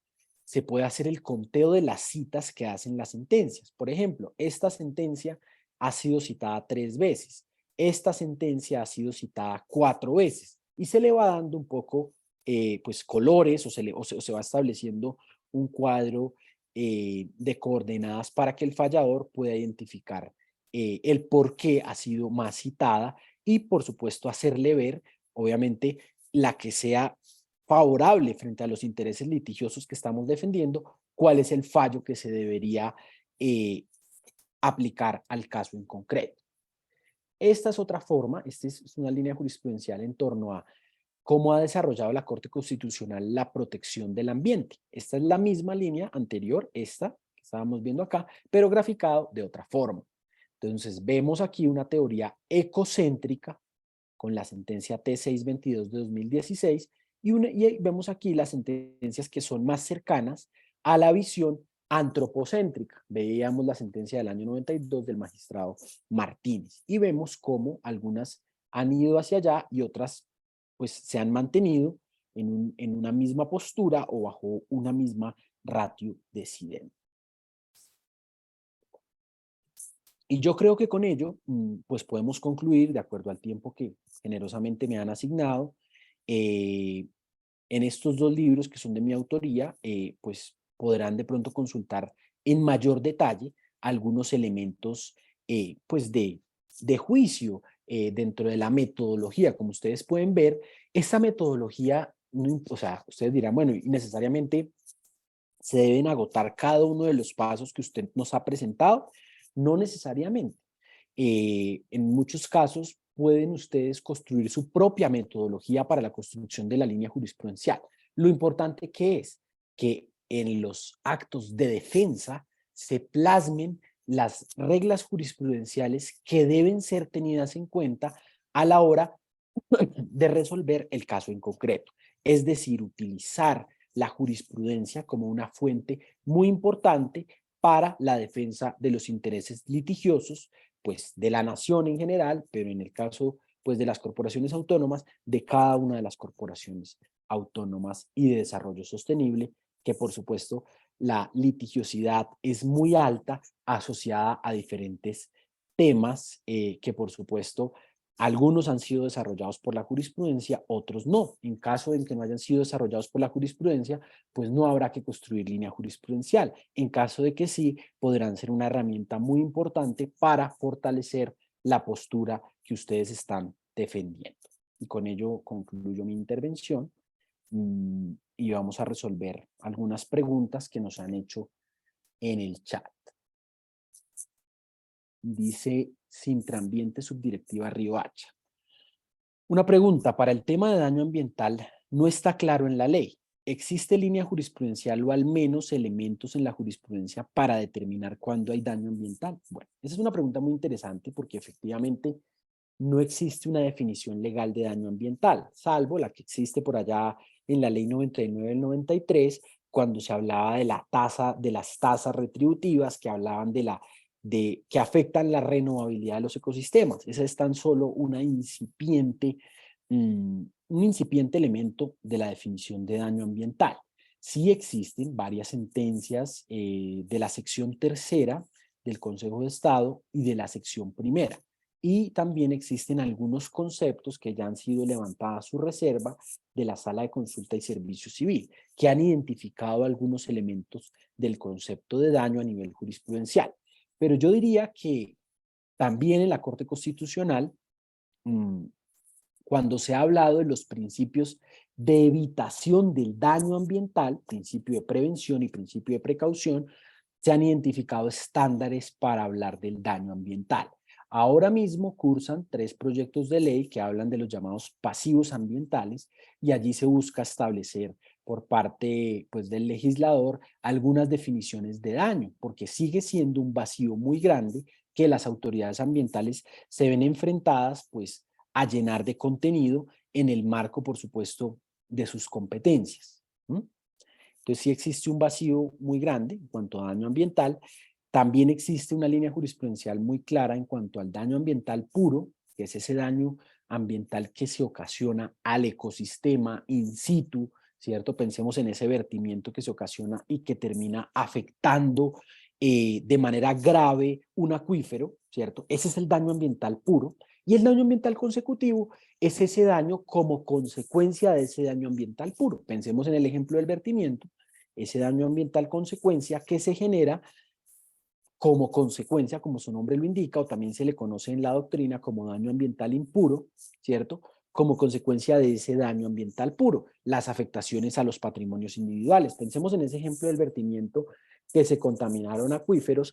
Se puede hacer el conteo de las citas que hacen las sentencias. Por ejemplo, esta sentencia ha sido citada 3 veces, esta sentencia ha sido citada 4 veces y se le va dando un poco pues colores o se va estableciendo un cuadro de coordenadas para que el fallador pueda identificar el por qué ha sido más citada y por supuesto hacerle ver, obviamente, la que sea favorable frente a los intereses litigiosos que estamos defendiendo, cuál es el fallo que se debería aplicar al caso en concreto. Esta es otra forma, esta es una línea jurisprudencial en torno a cómo ha desarrollado la Corte Constitucional la protección del ambiente. Esta es la misma línea anterior, esta que estábamos viendo acá, pero graficado de otra forma. Entonces vemos aquí una teoría ecocéntrica con la sentencia T622 de 2016 y vemos aquí las sentencias que son más cercanas a la visión antropocéntrica. Veíamos la sentencia del año 92 del magistrado Martínez y vemos cómo algunas han ido hacia allá y otras pues se han mantenido en una misma postura o bajo una misma ratio decidente. Y yo creo que con ello, pues podemos concluir, de acuerdo al tiempo que generosamente me han asignado, en estos 2 libros que son de mi autoría, pues podrán de pronto consultar en mayor detalle algunos elementos pues de juicio dentro de la metodología. Como ustedes pueden ver, esta metodología, o sea, ustedes dirán, bueno, y necesariamente se deben agotar cada uno de los pasos que usted nos ha presentado. No necesariamente. En muchos casos pueden ustedes construir su propia metodología para la construcción de la línea jurisprudencial. Lo importante que es que en los actos de defensa se plasmen las reglas jurisprudenciales que deben ser tenidas en cuenta a la hora de resolver el caso en concreto. Es decir, utilizar la jurisprudencia como una fuente muy importante para la defensa de los intereses litigiosos, pues de la nación en general, pero en el caso pues de las corporaciones autónomas, de cada una de las corporaciones autónomas y de desarrollo sostenible, que por supuesto la litigiosidad es muy alta asociada a diferentes temas que por supuesto algunos han sido desarrollados por la jurisprudencia, otros no. En caso de que no hayan sido desarrollados por la jurisprudencia, pues no habrá que construir línea jurisprudencial. En caso de que sí, podrán ser una herramienta muy importante para fortalecer la postura que ustedes están defendiendo. Y con ello concluyo mi intervención y vamos a resolver algunas preguntas que nos han hecho en el chat. Dice Sintrambiente Subdirectiva Riohacha. Una pregunta, para el tema de daño ambiental no está claro en la ley. ¿Existe línea jurisprudencial o al menos elementos en la jurisprudencia para determinar cuándo hay daño ambiental? Bueno, esa es una pregunta muy interesante porque efectivamente no existe una definición legal de daño ambiental, salvo la que existe por allá en la ley 99 del 93, cuando se hablaba de las tasas retributivas, que hablaban de la que afectan la renovabilidad de los ecosistemas. Esa es tan solo un incipiente elemento de la definición de daño ambiental. Sí existen varias sentencias de la sección tercera del Consejo de Estado y de la sección primera. Y también existen algunos conceptos que ya han sido levantados a su reserva de la Sala de Consulta y Servicio Civil, que han identificado algunos elementos del concepto de daño a nivel jurisprudencial. Pero yo diría que también en la Corte Constitucional, cuando se ha hablado de los principios de evitación del daño ambiental, principio de prevención y principio de precaución, se han identificado estándares para hablar del daño ambiental. Ahora mismo cursan 3 proyectos de ley que hablan de los llamados pasivos ambientales y allí se busca establecer por parte pues, del legislador algunas definiciones de daño, porque sigue siendo un vacío muy grande que las autoridades ambientales se ven enfrentadas pues, a llenar de contenido en el marco, por supuesto, de sus competencias. Entonces sí existe un vacío muy grande en cuanto a daño ambiental. También existe una línea jurisprudencial muy clara en cuanto al daño ambiental puro, que es ese daño ambiental que se ocasiona al ecosistema in situ, ¿cierto? Pensemos en ese vertimiento que se ocasiona y que termina afectando de manera grave un acuífero, ¿cierto? Ese es el daño ambiental puro. Y el daño ambiental consecutivo es ese daño como consecuencia de ese daño ambiental puro. Pensemos en el ejemplo del vertimiento, ese daño ambiental consecuencia que se genera como consecuencia, como su nombre lo indica, o también se le conoce en la doctrina como daño ambiental impuro, ¿cierto? Como consecuencia de ese daño ambiental puro, las afectaciones a los patrimonios individuales. Pensemos en ese ejemplo del vertimiento que se contaminaron acuíferos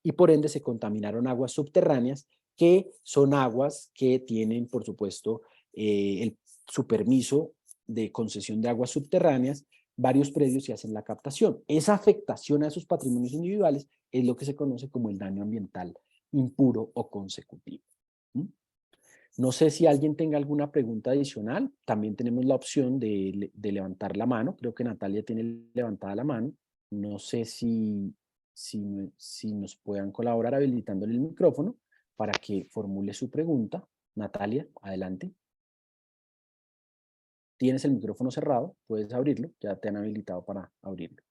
y por ende se contaminaron aguas subterráneas, que son aguas que tienen, por supuesto, su permiso de concesión de aguas subterráneas, varios predios y hacen la captación. Esa afectación a esos patrimonios individuales es lo que se conoce como el daño ambiental impuro o consecutivo. No sé si alguien tenga alguna pregunta adicional. También tenemos la opción de levantar la mano. Creo que Natalia tiene levantada la mano. No sé si nos puedan colaborar habilitándole el micrófono para que formule su pregunta. Natalia, adelante. Tienes el micrófono cerrado, puedes abrirlo, ya te han habilitado para abrirlo.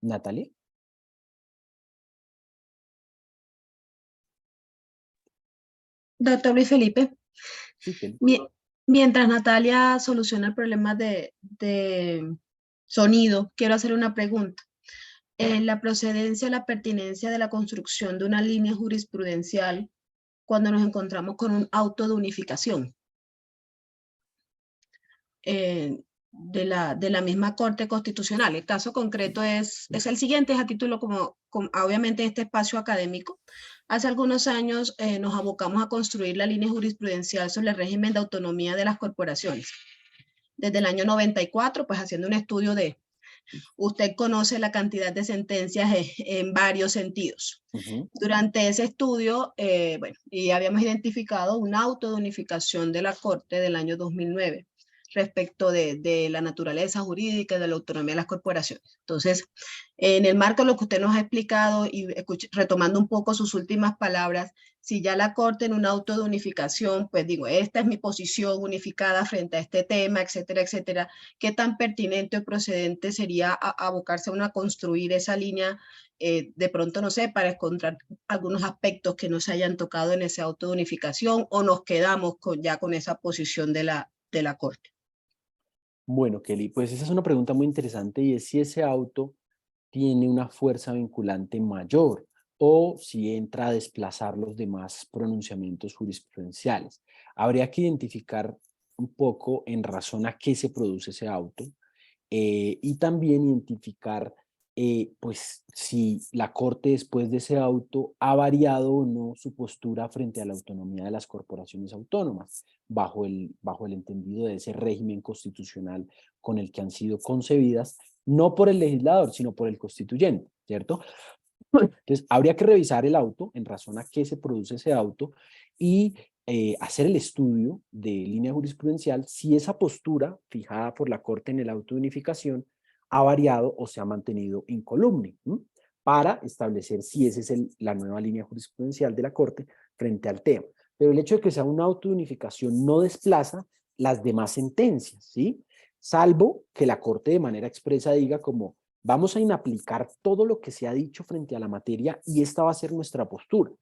Natalia. Doctor Luis Felipe, Sí, mientras Natalia soluciona el problema de sonido, quiero hacer una pregunta. La procedencia, la pertinencia de la construcción de una línea jurisprudencial cuando nos encontramos con un auto de unificación de la misma Corte Constitucional. El caso concreto es el siguiente, es a título como obviamente este espacio académico. Hace algunos años nos abocamos a construir la línea jurisprudencial sobre el régimen de autonomía de las corporaciones. Desde el año 94, pues haciendo un estudio de, usted conoce la cantidad de sentencias en varios sentidos. Durante ese estudio, bueno, y habíamos identificado un auto de unificación de la Corte del año 2009 respecto de la naturaleza jurídica y de la autonomía de las corporaciones. Entonces, en el marco de lo que usted nos ha explicado y retomando un poco sus últimas palabras, si ya la Corte en un auto de unificación, pues digo, esta es mi posición unificada frente a este tema, etcétera, etcétera, ¿qué tan pertinente o procedente sería abocarse a construir esa línea de pronto, no sé, para encontrar algunos aspectos que no se hayan tocado en ese auto de unificación o nos quedamos ya con esa posición de la Corte? Bueno, Kelly, pues esa es una pregunta muy interesante y es si ese auto tiene una fuerza vinculante mayor o si entra a desplazar los demás pronunciamientos jurisprudenciales. Habría que identificar un poco en razón a qué se produce ese auto y también identificar pues si la Corte después de ese auto ha variado o no su postura frente a la autonomía de las corporaciones autónomas bajo el entendido de ese régimen constitucional con el que han sido concebidas, no por el legislador, sino por el constituyente, ¿cierto? Entonces, habría que revisar el auto en razón a qué se produce ese auto y hacer el estudio de línea jurisprudencial si esa postura fijada por la Corte en el auto de unificación ha variado o se ha mantenido incolume, para establecer si esa es la nueva línea jurisprudencial de la Corte frente al tema. Pero el hecho de que sea un auto de unificación no desplaza las demás sentencias, ¿sí? Salvo que la Corte de manera expresa diga como, vamos a inaplicar todo lo que se ha dicho frente a la materia y esta va a ser nuestra postura.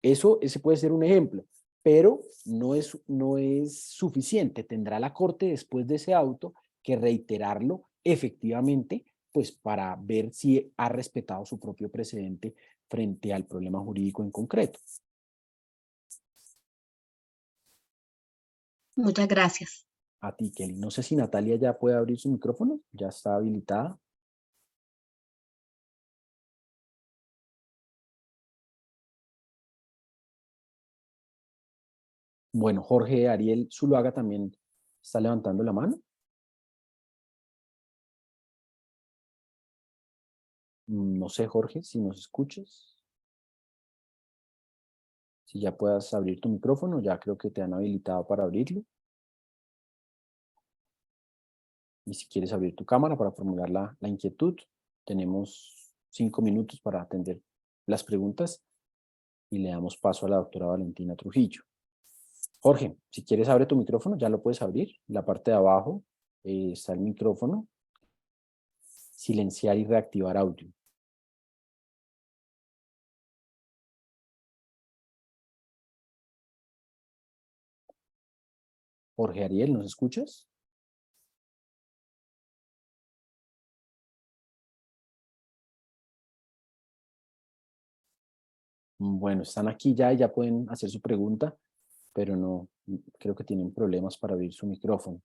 Ese puede ser un ejemplo, pero no es suficiente. Tendrá la Corte después de ese auto que reiterarlo efectivamente, pues para ver si ha respetado su propio precedente frente al problema jurídico en concreto. Muchas gracias. A ti, Kelly. No sé si Natalia ya puede abrir su micrófono, ya está habilitada. Bueno, Jorge Ariel Zuluaga también está levantando la mano. No sé, Jorge, si nos escuchas. Si ya puedas abrir tu micrófono, ya creo que te han habilitado para abrirlo. Y si quieres abrir tu cámara para formular la inquietud, tenemos 5 minutos para atender las preguntas y le damos paso a la doctora Valentina Trujillo. Jorge, si quieres abre tu micrófono, ya lo puedes abrir. En la parte de abajo está el micrófono. Silenciar y reactivar audio. Jorge Ariel, ¿nos escuchas? Bueno, están aquí ya y ya pueden hacer su pregunta, pero no, creo que tienen problemas para abrir su micrófono.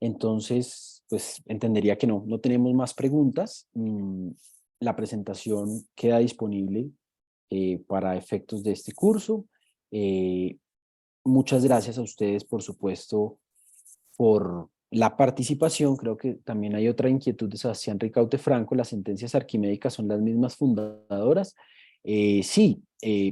Entonces, pues entendería que no tenemos más preguntas. La presentación queda disponible para efectos de este curso. Muchas gracias a ustedes, por supuesto, por la participación. Creo que también hay otra inquietud de Sebastián Ricaute Franco. ¿Las sentencias arquimédicas son las mismas fundadoras? Sí,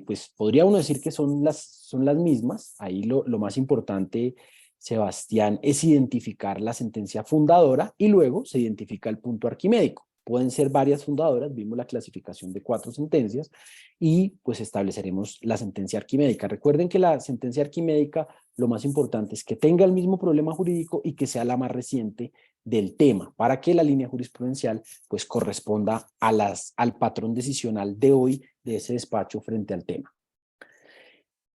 pues podría uno decir que son las mismas. Ahí lo más importante, Sebastián, es identificar la sentencia fundadora y luego se identifica el punto arquimédico. Pueden ser varias fundadoras, vimos la clasificación de 4 sentencias y pues estableceremos la sentencia arquimédica. Recuerden que la sentencia arquimédica, lo más importante es que tenga el mismo problema jurídico y que sea la más reciente del tema, para que la línea jurisprudencial pues corresponda al patrón decisional de hoy de ese despacho frente al tema.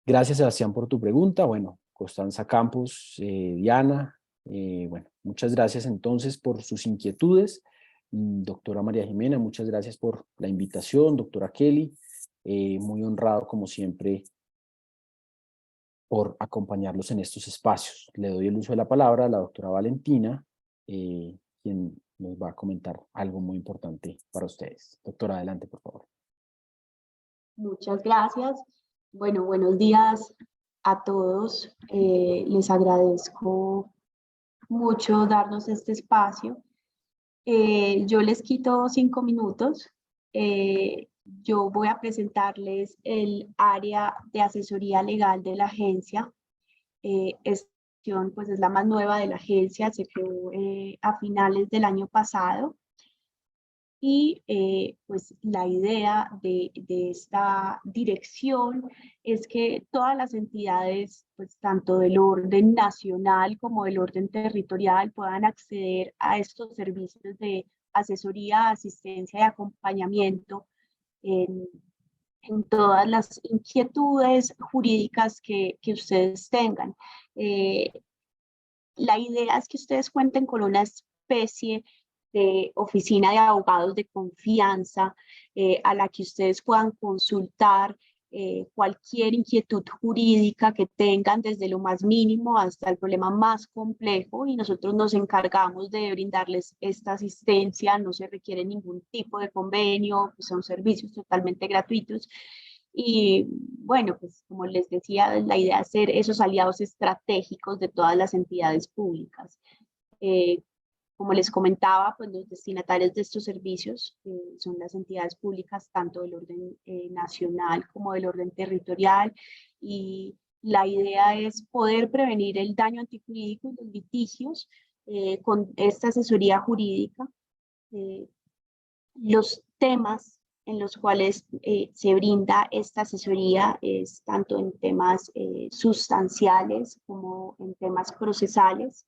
Gracias, Sebastián, por tu pregunta. Bueno, Constanza Campos, Diana, bueno, muchas gracias entonces por sus inquietudes. Doctora María Jimena, muchas gracias por la invitación. Doctora Kelly, muy honrado como siempre por acompañarlos en estos espacios. Le doy el uso de la palabra a la doctora Valentina, quien nos va a comentar algo muy importante para ustedes. Doctora, adelante, por favor. Muchas gracias. Bueno, buenos días a todos. Les agradezco mucho darnos este espacio. Yo les quito 5 minutos. Yo voy a presentarles el área de asesoría legal de la agencia. Esta pues es la más nueva de la agencia, se creó a finales del año pasado. Y pues la idea de esta dirección es que todas las entidades, pues tanto del orden nacional como del orden territorial, puedan acceder a estos servicios de asesoría, asistencia y acompañamiento en todas las inquietudes jurídicas que ustedes tengan. La idea es que ustedes cuenten con una especie de oficina de abogados de confianza a la que ustedes puedan consultar cualquier inquietud jurídica que tengan, desde lo más mínimo hasta el problema más complejo, y nosotros nos encargamos de brindarles esta asistencia. No se requiere ningún tipo de convenio, pues son servicios totalmente gratuitos. Y bueno, pues como les decía, la idea es ser esos aliados estratégicos de todas las entidades públicas. Como les comentaba, pues los destinatarios de estos servicios son las entidades públicas, tanto del orden nacional como del orden territorial, y La idea es poder prevenir el daño antijurídico y los litigios con esta asesoría jurídica. Los temas en los cuales se brinda esta asesoría es tanto en temas sustanciales como en temas procesales.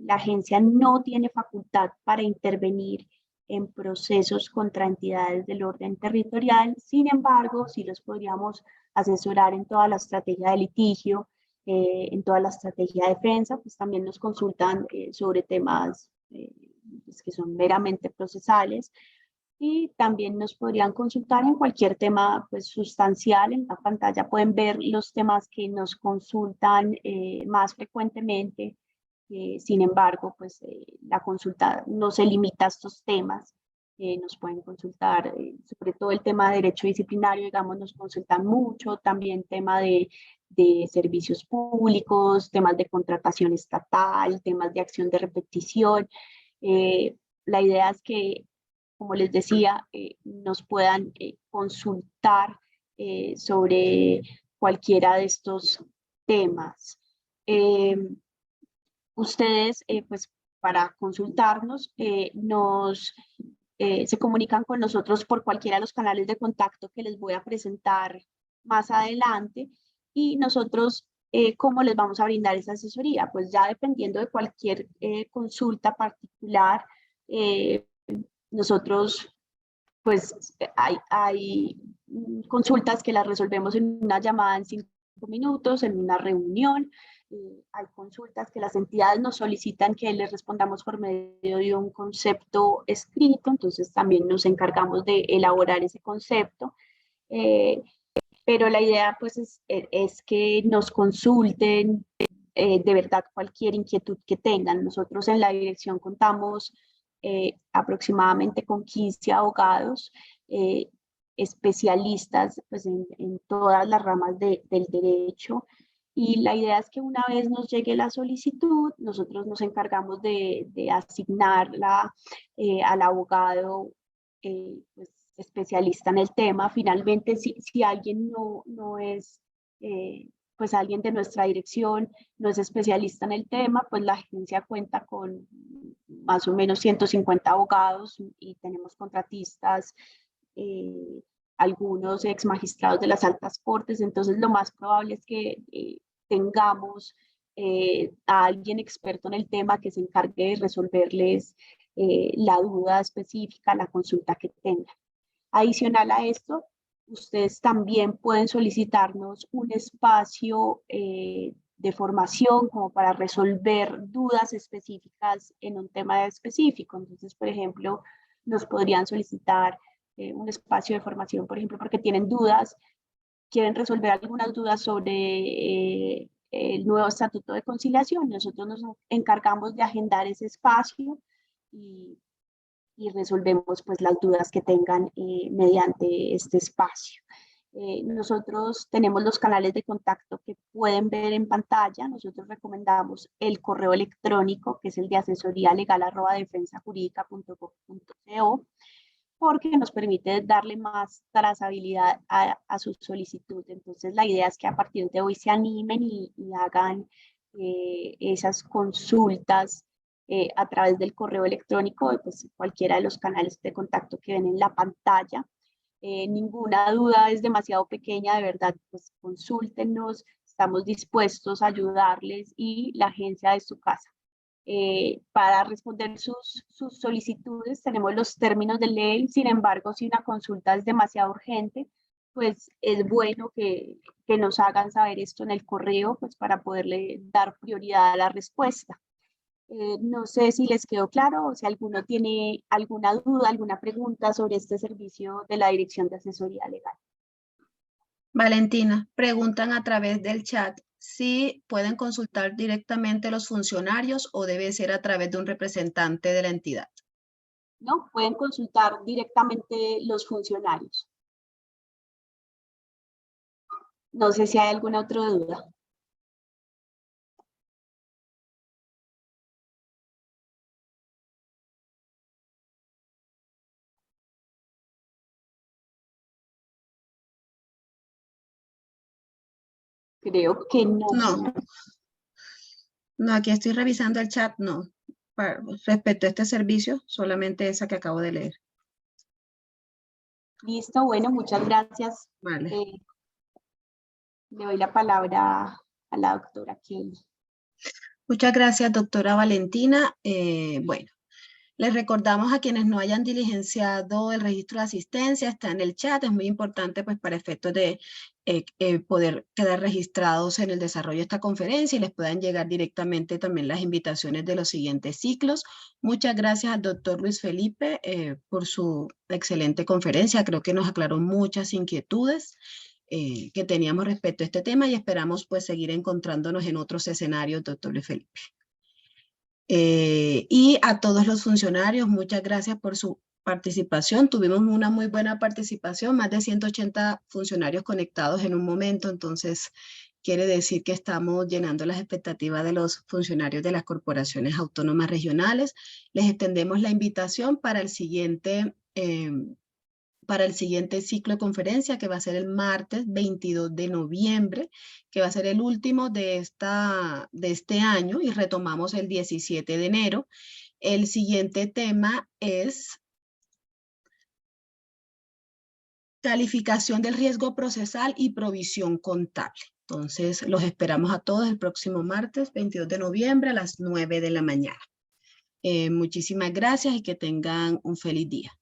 La agencia no tiene facultad para intervenir en procesos contra entidades del orden territorial. Sin embargo, sí los podríamos asesorar en toda la estrategia de litigio, en toda la estrategia de defensa, pues también nos consultan sobre temas pues, que son meramente procesales, y también nos podrían consultar en cualquier tema pues, sustancial. En la pantalla pueden ver los temas que nos consultan más frecuentemente. Sin embargo, pues la consulta no se limita a estos temas. Nos pueden consultar sobre todo el tema de derecho disciplinario, digamos, nos consultan mucho, también tema de servicios públicos, temas de contratación estatal, temas de acción de repetición. La idea es que, como les decía, nos puedan consultar sobre cualquiera de estos temas. Ustedes, pues, para consultarnos, se comunican con nosotros por cualquiera de los canales de contacto que les voy a presentar más adelante, y nosotros, ¿cómo les vamos a brindar esa asesoría? Pues ya dependiendo de cualquier consulta particular, nosotros, pues, hay consultas que las resolvemos en una llamada en 5 minutos, en una reunión. Hay consultas que las entidades nos solicitan que les respondamos por medio de un concepto escrito, entonces también nos encargamos de elaborar ese concepto. Pero la idea pues es que nos consulten de verdad cualquier inquietud que tengan. Nosotros en la dirección contamos aproximadamente con 15 abogados especialistas pues, en todas las ramas del derecho, y la idea es que una vez nos llegue la solicitud, nosotros nos encargamos de asignarla al abogado pues, especialista en el tema. Finalmente, si alguien no es, pues alguien de nuestra dirección no es especialista en el tema, pues la agencia cuenta con más o menos 150 abogados y tenemos contratistas, algunos ex magistrados de las altas cortes. Entonces lo más probable es que tengamos a alguien experto en el tema que se encargue de resolverles la duda específica, la consulta que tengan. Adicional a esto, ustedes también pueden solicitarnos un espacio de formación como para resolver dudas específicas en un tema específico. Entonces, por ejemplo, nos podrían solicitar un espacio de formación, por ejemplo, porque tienen dudas, quieren resolver algunas dudas sobre el nuevo estatuto de conciliación. Nosotros nos encargamos de agendar ese espacio y resolvemos pues las dudas que tengan mediante este espacio. Nosotros tenemos los canales de contacto que pueden ver en pantalla. Nosotros recomendamos el correo electrónico, que es el de asesoría.legal@defensajurídica.gov.co, porque nos permite darle más trazabilidad a su solicitud. Entonces la idea es que a partir de hoy se animen y hagan esas consultas a través del correo electrónico, pues cualquiera de los canales de contacto que ven en la pantalla. Ninguna duda es demasiado pequeña, de verdad, pues consúltenos, estamos dispuestos a ayudarles y la agencia es su casa. Para responder sus solicitudes tenemos los términos de ley. Sin embargo, si una consulta es demasiado urgente, pues es bueno que nos hagan saber esto en el correo, pues para poderle dar prioridad a la respuesta. No sé si les quedó claro o si alguno tiene alguna duda, alguna pregunta sobre este servicio de la Dirección de Asesoría Legal. Valentina, preguntan a través del chat si pueden consultar directamente los funcionarios o debe ser a través de un representante de la entidad. No, pueden consultar directamente los funcionarios. No sé si hay alguna otra duda. Creo que no. No, aquí estoy revisando el chat, no. Respecto a este servicio, solamente esa que acabo de leer. Listo, bueno, muchas gracias. Vale. Le doy la palabra a la doctora Kelly. Muchas gracias, doctora Valentina. Bueno, les recordamos a quienes no hayan diligenciado el registro de asistencia, está en el chat, es muy importante pues para efectos de poder quedar registrados en el desarrollo de esta conferencia y les puedan llegar directamente también las invitaciones de los siguientes ciclos. Muchas gracias al doctor Luis Felipe por su excelente conferencia, creo que nos aclaró muchas inquietudes que teníamos respecto a este tema y esperamos pues seguir encontrándonos en otros escenarios, doctor Luis Felipe. Y a todos los funcionarios, muchas gracias por su participación. Tuvimos una muy buena participación, más de 180 funcionarios conectados en un momento, entonces quiere decir que estamos llenando las expectativas de los funcionarios de las corporaciones autónomas regionales. Les extendemos la invitación para el siguiente ciclo de conferencia, que va a ser el martes 22 de noviembre, que va a ser el último de este año, y retomamos el 17 de enero. El siguiente tema es calificación del riesgo procesal y provisión contable. Entonces, los esperamos a todos el próximo martes 22 de noviembre a las 9 de la mañana. Muchísimas gracias y que tengan un feliz día.